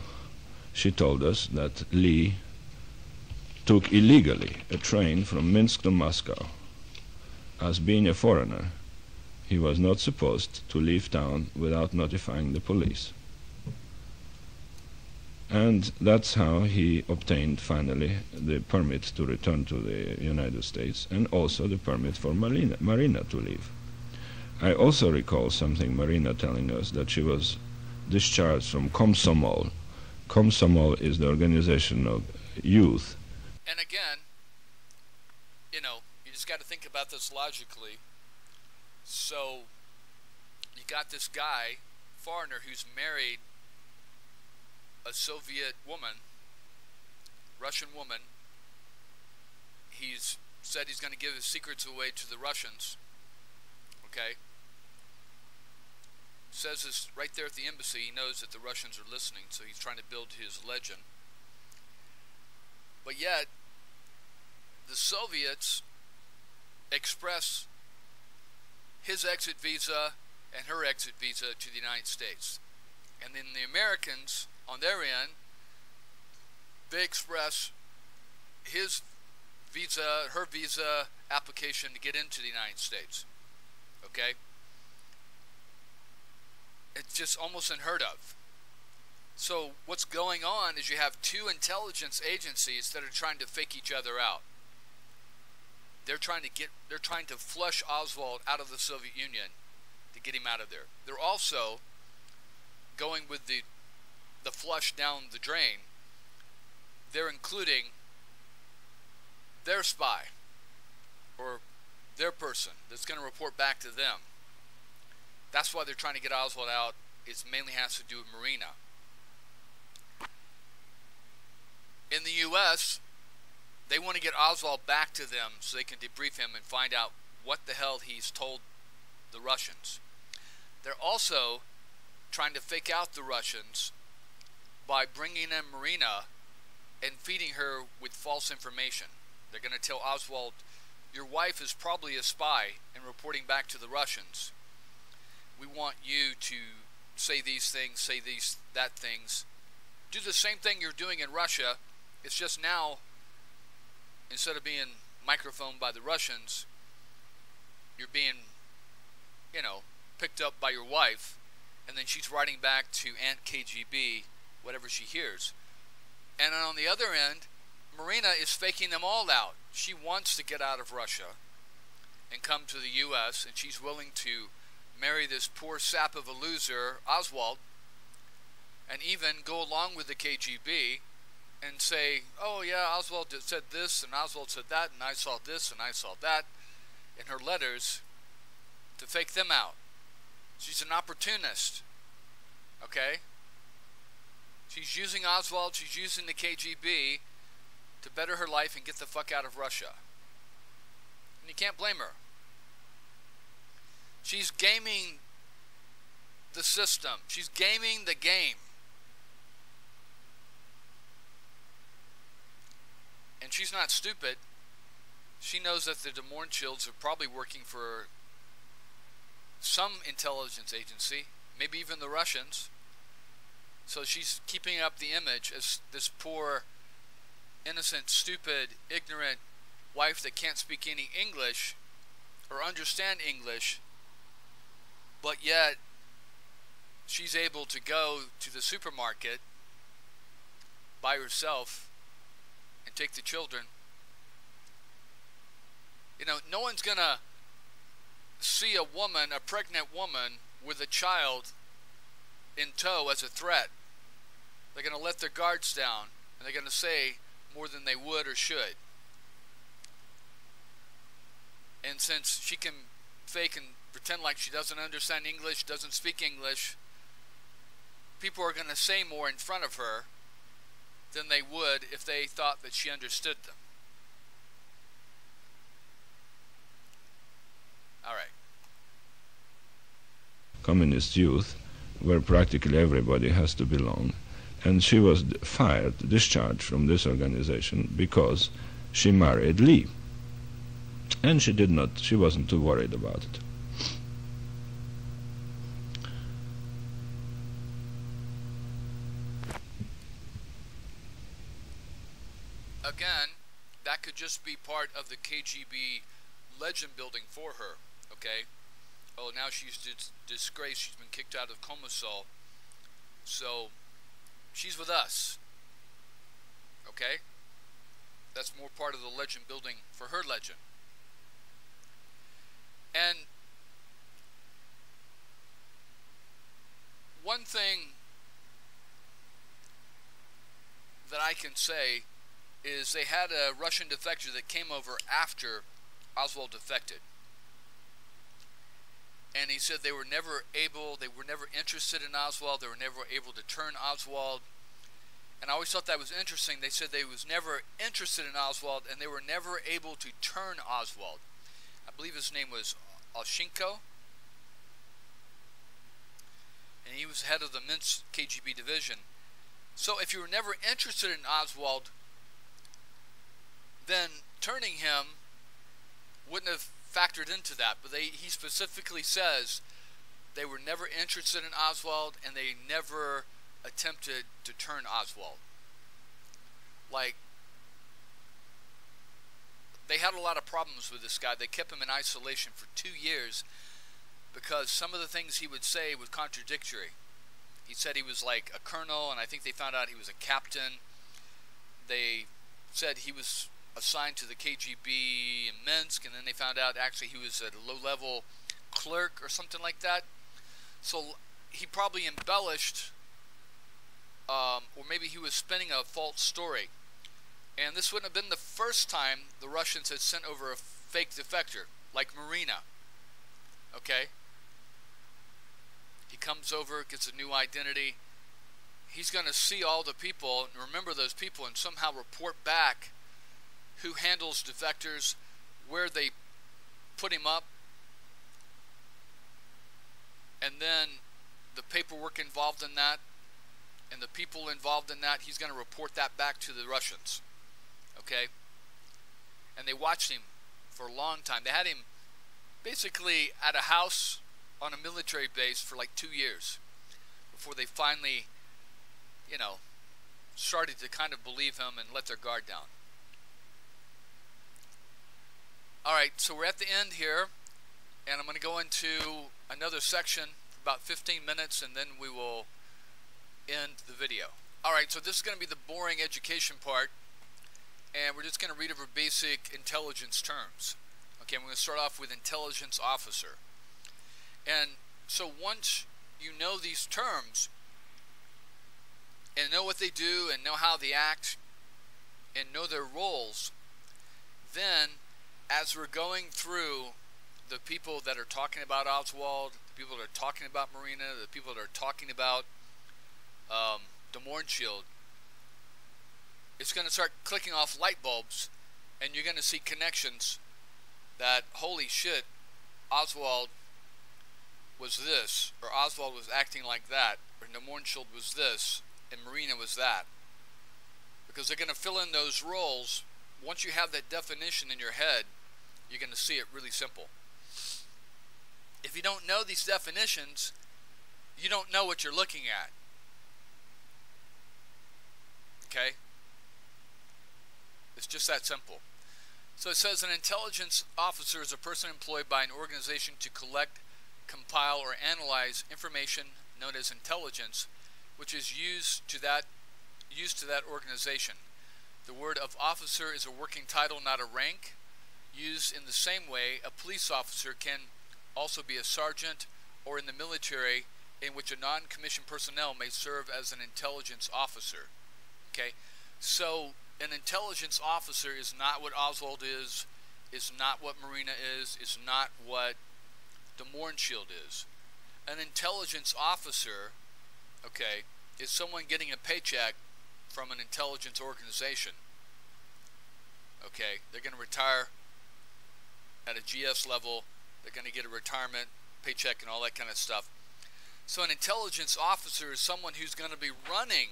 she told us that Lee took illegally a train from Minsk to Moscow. As being a foreigner, he was not supposed to leave town without notifying the police. And that's how he obtained finally the permit to return to the United States, and also the permit for Marina to leave. I also recall something Marina telling us, that she was discharged from Komsomol. Komsomol is the organization of youth. And again, you know, you just got to think about this logically. So, you got this guy, foreigner, who's married a Soviet woman, Russian woman. He's said he's going to give his secrets away to the Russians. Okay? Says this right there at the embassy. He knows that the Russians are listening, so he's trying to build his legend. But yet, the Soviets express his exit visa and her exit visa to the United States. And then the Americans, on their end, they express his visa, her visa application to get into the United States. Okay? It's just almost unheard of. So what's going on is you have two intelligence agencies that are trying to fake each other out. They're trying to flush Oswald out of the Soviet Union to get him out of there. They're also going with the flush down the drain. They're including their spy or their person that's going to report back to them. That's why they're trying to get Oswald out. It mainly has to do with Marina. In the U.S., they want to get Oswald back to them so they can debrief him and find out what the hell he's told the Russians. They're also trying to fake out the Russians by bringing in Marina and feeding her with false information. They're going to tell Oswald, your wife is probably a spy and reporting back to the Russians. We want you to say these things, say that things. Do the same thing you're doing in Russia. It's just now, instead of being microphoned by the Russians, you're being, you know, picked up by your wife, and then she's writing back to Aunt KGB whatever she hears. And on the other end, Marina is faking them all out. She wants to get out of Russia and come to the U.S., and she's willing to marry this poor sap of a loser, Oswald, and even go along with the KGB and say, oh yeah, Oswald said this, and Oswald said that, and I saw this, and I saw that, in her letters, to fake them out. She's an opportunist, okay? She's using Oswald, she's using the KGB to better her life and get the fuck out of Russia. And you can't blame her. She's gaming the system. She's gaming the game. And she's not stupid. She knows that the Des Moines Shields are probably working for some intelligence agency, maybe even the Russians. So she's keeping up the image as this poor, innocent, stupid, ignorant wife that can't speak any English or understand English, but yet she's able to go to the supermarket by herself and take the children. You know, no one's gonna see a woman, a pregnant woman with a child in tow as a threat. They're gonna let their guards down, and they're gonna say more than they would or should. And since she can fake and pretend like she doesn't understand English, doesn't speak English, people are gonna say more in front of her than they would if they thought that she understood them. All right. Communist youth, where practically everybody has to belong, and she was fired, discharged from this organization because she married Lee. And she wasn't too worried about it. Again, that could just be part of the KGB legend building for her, okay? Oh, now she's disgraced, she's been kicked out of Commissar, so she's with us, okay? That's more part of the legend building for her legend. And one thing that I can say is they had a Russian defector that came over after Oswald defected. And he said they were never interested in Oswald, they were never able to turn Oswald. And I always thought that was interesting. They said they was never interested in Oswald and they were never able to turn Oswald. I believe his name was Olshenko. And he was head of the Minsk KGB division. So if you were never interested in Oswald, then turning him wouldn't have factored into that. But he specifically says they were never interested in Oswald and they never attempted to turn Oswald. Like, they had a lot of problems with this guy. They kept him in isolation for 2 years because some of the things he would say was contradictory. He said he was like a colonel, and I think they found out he was a captain. They said he was assigned to the KGB in Minsk, and then they found out actually he was a low-level clerk or something like that. So he probably embellished, or maybe he was spinning a false story. And this wouldn't have been the first time the Russians had sent over a fake defector, like Marina. Okay? He comes over, gets a new identity. He's going to see all the people and remember those people and somehow report back who handles defectors, where they put him up, and then the paperwork involved in that, and the people involved in that, he's going to report that back to the Russians. Okay? And they watched him for a long time. They had him basically at a house on a military base for like 2 years before they finally, you know, started to kind of believe him and let their guard down. Alright, so we're at the end here, and I'm going to go into another section for about 15 minutes, and then we will end the video. Alright, so this is going to be the boring education part, and we're just going to read over basic intelligence terms. Okay, I'm going to start off with intelligence officer. And so once you know these terms, and know what they do, and know how they act, and know their roles, then as we're going through the people that are talking about Oswald, the people that are talking about Marina, the people that are talking about the Mornshield, it's going to start clicking off light bulbs, and you're going to see connections that, holy shit, Oswald was this, or Oswald was acting like that, or the Mornshield was this, and Marina was that. Because they're going to fill in those roles. Once you have that definition in your head, you're going to see it really simple. If you don't know these definitions, you don't know what you're looking at. Okay? It's just that simple. So it says an intelligence officer is a person employed by an organization to collect, compile, or analyze information known as intelligence, which is used to that organization. The word of officer is a working title, not a rank. Used in the same way, a police officer can also be a sergeant, or in the military, in which a non-commissioned personnel may serve as an intelligence officer. Okay, so an intelligence officer is not what Oswald is not what Marina is not what the Mornshield is. An intelligence officer, okay, is someone getting a paycheck from an intelligence organization. Okay, they're going to retire at a GS level, they're going to get a retirement paycheck and all that kind of stuff. So an intelligence officer is someone who's going to be running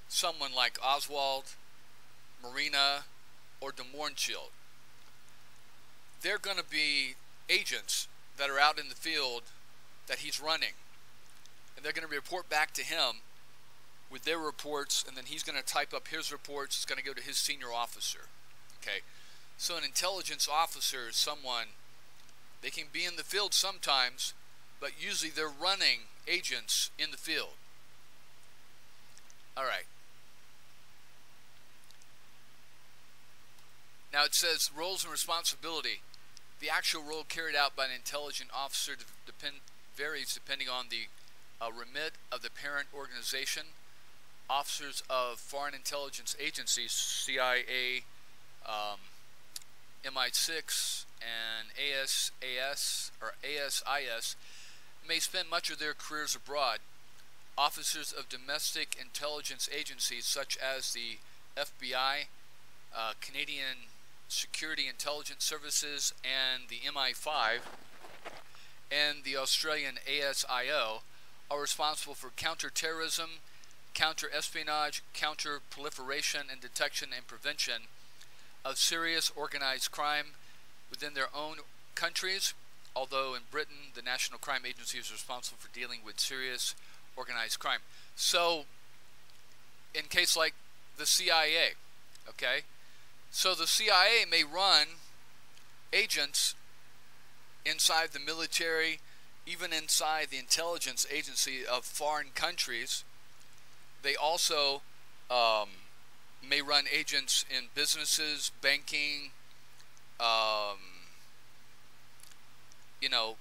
someone like Oswald, Marina, or the Mornshield. They're going to be agents that are out in the field that he's running, and they're going to report back to him with their reports, and then he's going to type up his reports. It's going to go to his senior officer. Okay, so an intelligence officer is someone, they can be in the field sometimes, but usually they're running agents in the field. All right. Now it says roles and responsibility. The actual role carried out by an intelligence officer varies depending on the remit of the parent organization. Officers of foreign intelligence agencies, CIA, MI6, and ASIS, may spend much of their careers abroad. Officers of domestic intelligence agencies such as the FBI, Canadian Security Intelligence Services, and the MI5, and the Australian ASIO are responsible for counterterrorism, counter-espionage, counter-proliferation, and detection and prevention of serious organized crime within their own countries, although in Britain the National Crime Agency is responsible for dealing with serious organized crime. So, in case like the CIA, okay? So the CIA may run agents inside the military, even inside the intelligence agency of foreign countries. They also may run agents in businesses, banking. You know,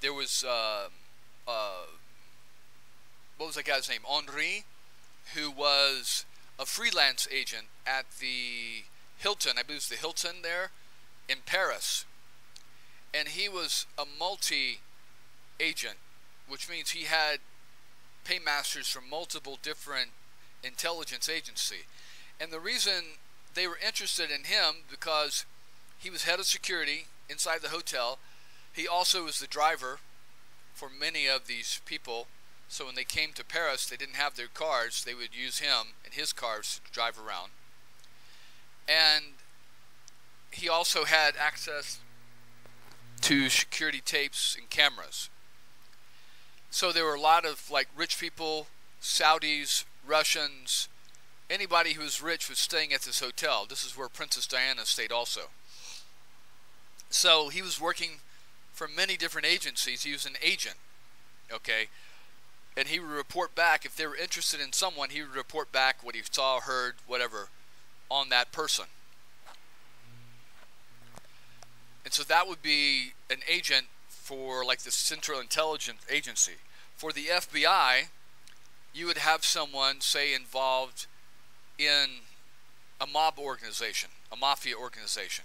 there was what was that guy's name? Henri, who was a freelance agent at the Hilton, I believe it was the Hilton there in Paris. And he was a multi-agent, which means he had paymasters from multiple different intelligence agencies. And the reason they were interested in him, because he was head of security inside the hotel. He also was the driver for many of these people. So when they came to Paris, they didn't have their cars. They would use him and his cars to drive around. And he also had access to security tapes and cameras. So there were a lot of like rich people, Saudis, Russians, anybody who was rich was staying at this hotel. This is where Princess Diana stayed also. So he was working for many different agencies. He was an agent, okay? And he would report back. If they were interested in someone, he would report back what he saw, heard, whatever, on that person. And so that would be an agent for like the Central Intelligence Agency. For the FBI, you would have someone, say, involved in a mob organization, a mafia organization.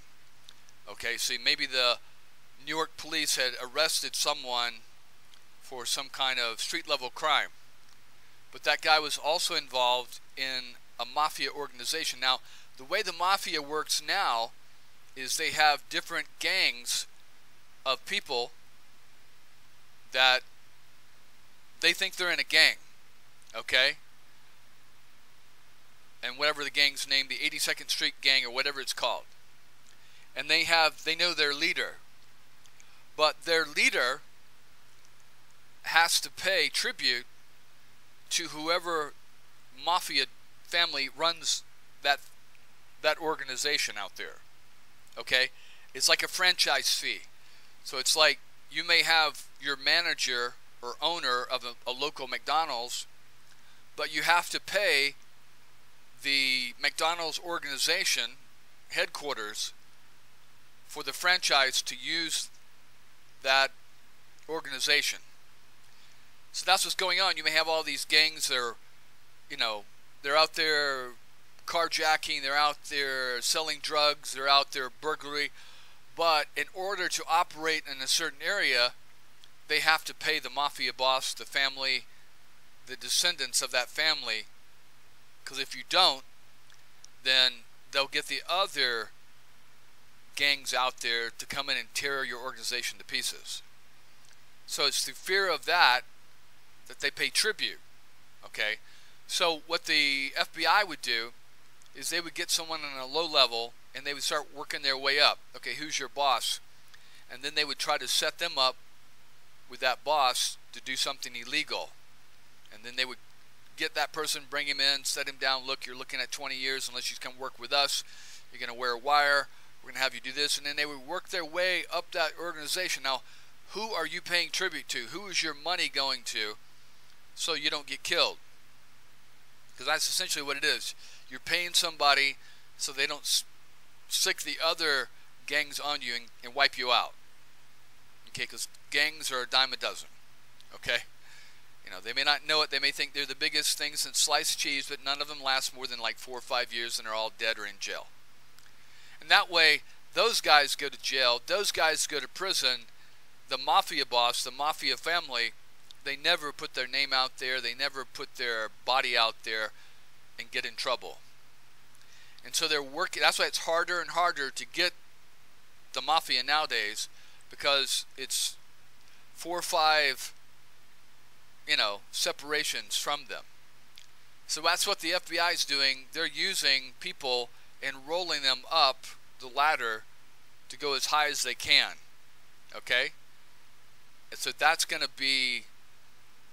Okay, see, maybe the New York police had arrested someone for some kind of street-level crime, but that guy was also involved in a mafia organization. Now, the way the mafia works now is they have different gangs of people that they think they're in a gang, okay? And whatever the gang's name, the 82nd Street Gang or whatever it's called. And they know their leader. But their leader has to pay tribute to whoever mafia family runs that organization out there. Okay? It's like a franchise fee. So it's like you may have your manager or owner of a local McDonald's, but you have to pay the McDonald's organization headquarters for the franchise to use that organization. So that's what's going on. You may have all these gangs that are, they're out there carjacking, they're out there selling drugs, they're out there burglary, but in order to operate in a certain area, they have to pay the mafia boss, the family, the descendants of that family, because if you don't, then they'll get the other gangs out there to come in and tear your organization to pieces. So it's the fear of that they pay tribute. Okay? So what the FBI would do is they would get someone on a low level and they would start working their way up. Okay, who's your boss? And then they would try to set them up with that boss to do something illegal. And then they would get that person, bring him in, set him down. Look, you're looking at 20 years unless you come work with us. You're going to wear a wire. We're going to have you do this. And then they would work their way up that organization. Now, who are you paying tribute to? Who is your money going to so you don't get killed? Because that's essentially what it is. You're paying somebody so they don't sick the other gangs on you and wipe you out. Okay, because gangs are a dime a dozen. Okay? They may not know it. They may think they're the biggest thing since sliced cheese, but none of them last more than like 4 or 5 years and they're all dead or in jail. And that way, those guys go to jail. Those guys go to prison. The mafia boss, the mafia family, they never put their name out there. They never put their body out there and get in trouble. And so they're working. That's why it's harder and harder to get the mafia nowadays, because it's 4 or 5, separations from them. So that's what the FBI is doing. They're using people and rolling them up the ladder to go as high as they can. Okay? And so that's going to be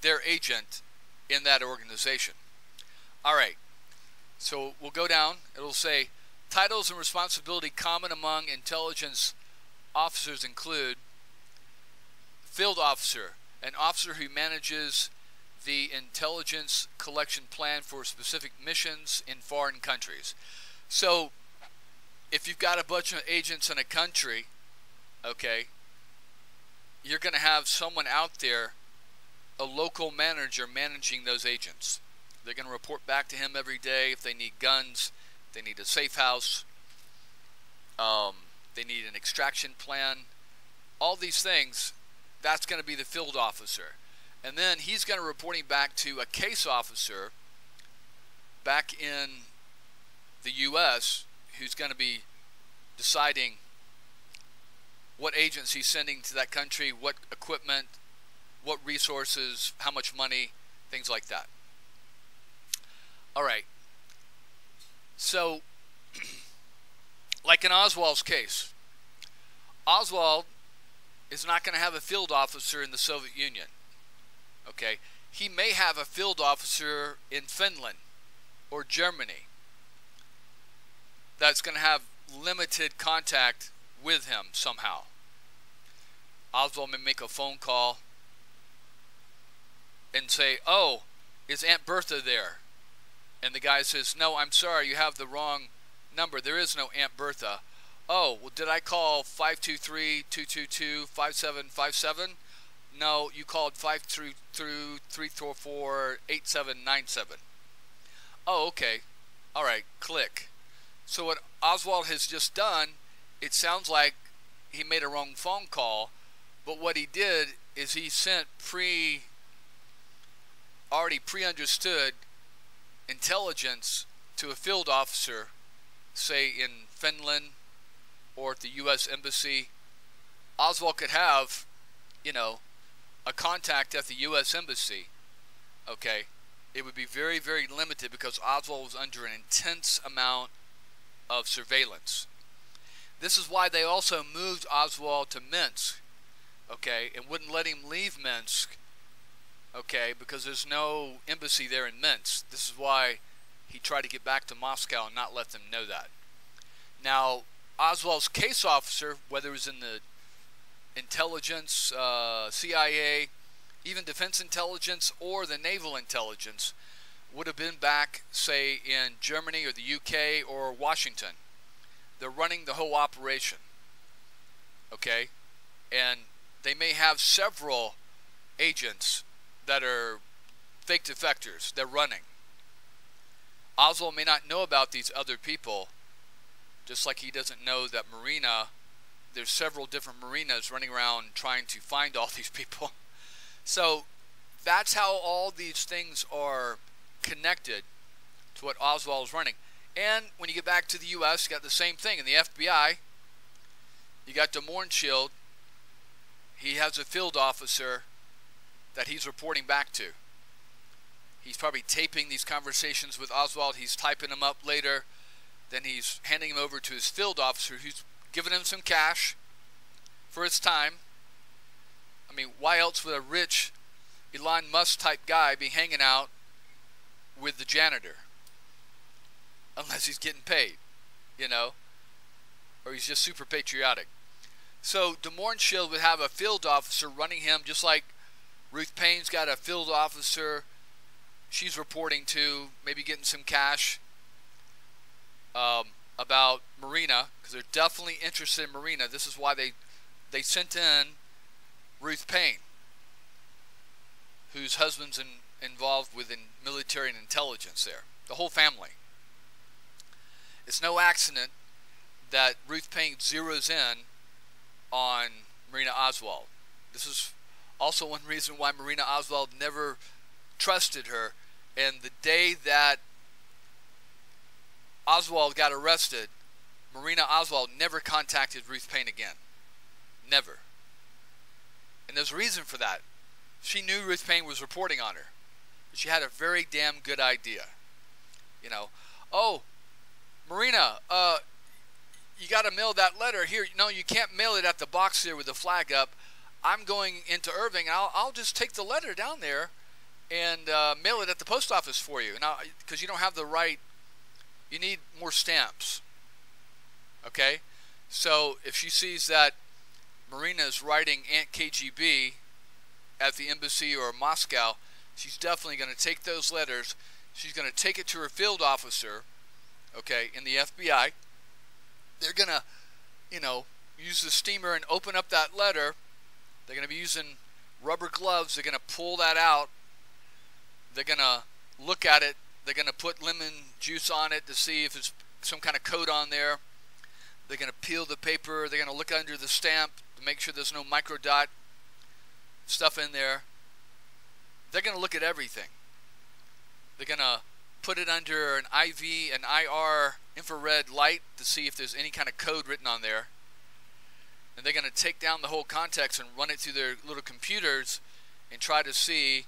their agent in that organization. All right. So we'll go down. It'll say titles and responsibility common among intelligence officers include field officer, an officer who manages the intelligence collection plan for specific missions in foreign countries. So if you've got a bunch of agents in a country, okay, you're going to have someone out there, a local manager, managing those agents. They're going to report back to him every day if they need guns, they need a safe house, they need an extraction plan, all these things. That's going to be the field officer. And then he's going to reporting back to a case officer back in the U.S. who's going to be deciding what agents he's sending to that country, what equipment, what resources, how much money, things like that. All right. So, like in Oswald's case, Oswald is not going to have a field officer in the Soviet Union. Okay? He may have a field officer in Finland or Germany that's going to have limited contact with him somehow. Oswald may make a phone call and say, "Oh, is Aunt Bertha there?" And the guy says, "No, I'm sorry, you have the wrong number. There is no Aunt Bertha." "Oh, well, did I call 523-222-5757? No, you called 523-344-8797. "Oh, okay. All right, click." So what Oswald has just done, it sounds like he made a wrong phone call, but what he did is he sent already pre-understood intelligence to a field officer, say in Finland or at the U.S. Embassy. Oswald could have, you know, a contact at the U.S. Embassy, okay? It would be very, very limited because Oswald was under an intense amount of surveillance. This is why they also moved Oswald to Minsk, okay, and wouldn't let him leave Minsk, okay, because there's no embassy there in Minsk. This is why he tried to get back to Moscow and not let them know that. Now, Oswald's case officer, whether it was in the intelligence, CIA, even defense intelligence, or the naval intelligence, would have been back, say, in Germany or the UK or Washington. They're running the whole operation, okay? And they may have several agents that are fake defectors. They're running. Oswald may not know about these other people, just like he doesn't know that Marina, there's several different Marinas running around trying to find all these people. So that's how all these things are connected to what Oswald is running. And when you get back to the U.S., you got the same thing. In the FBI, you got Demornschild. He has a field officer that he's reporting back to. He's probably taping these conversations with Oswald. He's typing them up later. Then he's handing them over to his field officer who's giving him some cash for his time. I mean, why else would a rich Elon Musk type guy be hanging out with the janitor? Unless he's getting paid, you know, or he's just super patriotic. So Demornschild would have a field officer running him, just like Ruth Payne's got a field officer she's reporting to, maybe getting some cash about Marina, because they're definitely interested in Marina. This is why they sent in Ruth Payne, whose husband's involved with military and intelligence there. The whole family. It's no accident that Ruth Payne zeroes in on Marina Oswald. This is also one reason why Marina Oswald never trusted her. And the day that Oswald got arrested, Marina Oswald never contacted Ruth Payne again. Never. And there's a reason for that. She knew Ruth Payne was reporting on her. She had a very damn good idea. You know, oh, Marina, you got to mail that letter here. No, you can't mail it at the box there with the flag up. I'm going into Irving. I'll just take the letter down there and mail it at the post office for you. Now, because you don't have the right, you need more stamps. Okay? So if she sees that Marina is writing Aunt KGB at the embassy or Moscow, she's definitely going to take those letters. She's going to take it to her field officer, okay, in the FBI. They're going to, you know, use the steamer and open up that letter. They're going to be using rubber gloves. They're going to pull that out. They're going to look at it. They're going to put lemon juice on it to see if there's some kind of code on there. They're going to peel the paper. They're going to look under the stamp to make sure there's no microdot stuff in there. They're going to look at everything. They're going to put it under an IV, an IR infrared light to see if there's any kind of code written on there. And they're going to take down the whole context and run it through their little computers and try to see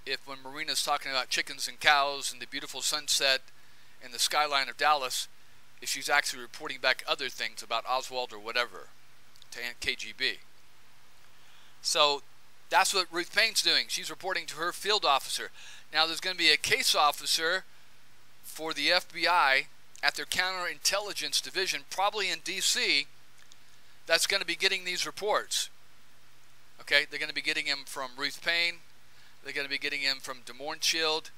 if when Marina's talking about chickens and cows and the beautiful sunset and the skyline of Dallas, if she's actually reporting back other things about Oswald or whatever to Aunt KGB. So that's what Ruth Payne's doing. She's reporting to her field officer. Now there's going to be a case officer for the FBI at their counterintelligence division, probably in D.C., that's going to be getting these reports. Okay, they're going to be getting them from Ruth Payne. They're going to be getting them from Demornschild.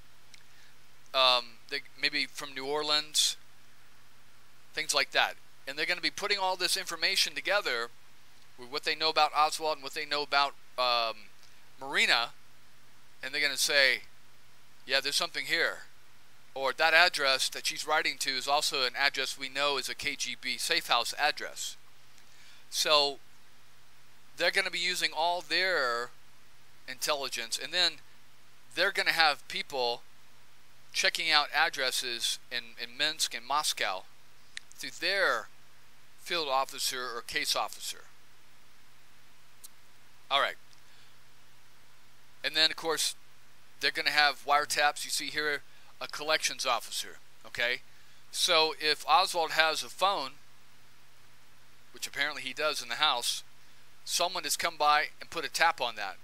Maybe from New Orleans. Things like that. And they're going to be putting all this information together with what they know about Oswald and what they know about Marina. And they're going to say, yeah, there's something here. or that address that she's writing to is also an address we know is a KGB safe house address. So they're going to be using all their intelligence, and then they're going to have people checking out addresses in Minsk and Moscow through their field officer or case officer. All right. And then, of course, they're going to have wiretaps. You see here a collections officer, okay? So if Oswald has a phone, which apparently he does in the house, someone has come by and put a tap on that.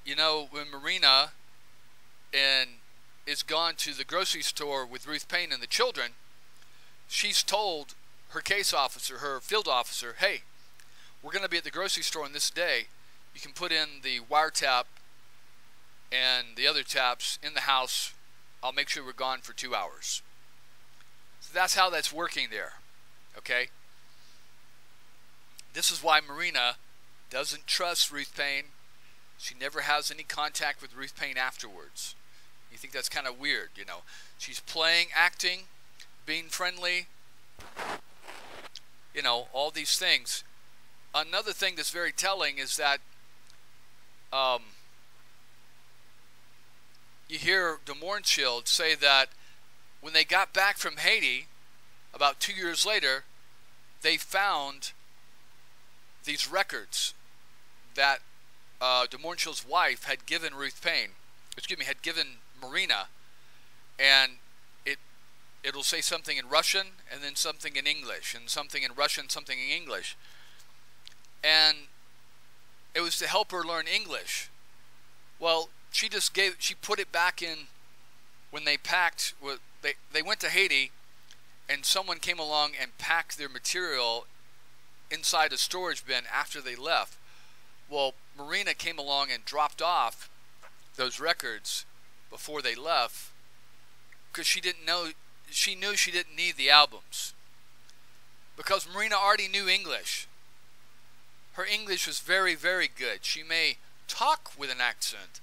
You know, when Marina is gone to the grocery store with Ruth Payne and the children, she's told her case officer, her field officer, hey, we're going to be at the grocery store on this day. You can put in the wiretap and the other taps in the house. I'll make sure we're gone for 2 hours. So that's how that's working there, okay? This is why Marina doesn't trust Ruth Payne. She never has any contact with Ruth Payne afterwards. You think that's kind of weird, you know. She's playing, acting, being friendly, you know, all these things. Another thing that's very telling is that you hear de Mohrenschildt say that when they got back from Haiti, about 2 years later, they found these records that de Mohrenschildt's wife had given Ruth Payne, excuse me, had given Marina, and it'll say something in Russian and then something in English and something in Russian, something in English. And it was to help her learn English. Well, she put it back in when they packed. They went to Haiti, and someone came along and packed their material inside a storage bin after they left. Well, Marina came along and dropped off those records before they left because she knew she didn't need the albums, because Marina already knew English. Her English was very, very good. She may talk with an accent,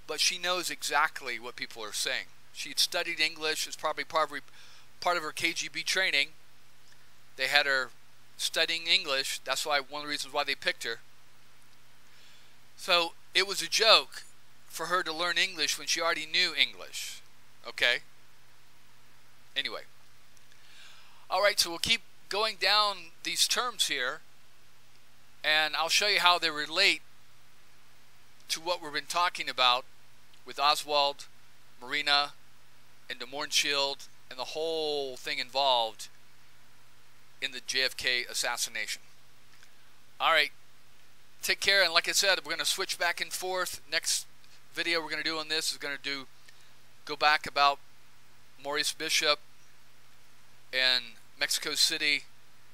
but she knows exactly what people are saying. She had studied English. It's probably part of her KGB training. They had her studying English. That's why one of the reasons why they picked her. So it was a joke for her to learn English when she already knew English. Okay? Anyway. All right, so we'll keep going down these terms here, and I'll show you how they relate to what we've been talking about with Oswald, Marina, and de Mohrenschildt, and the whole thing involved in the JFK assassination. All right, take care, and like I said, we're going to switch back and forth. Next video we're going to do on this is going to go back about Maurice Bishop and Mexico City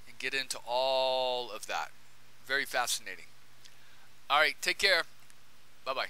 and get into all of that. Very fascinating. All right, take care. Bye-bye.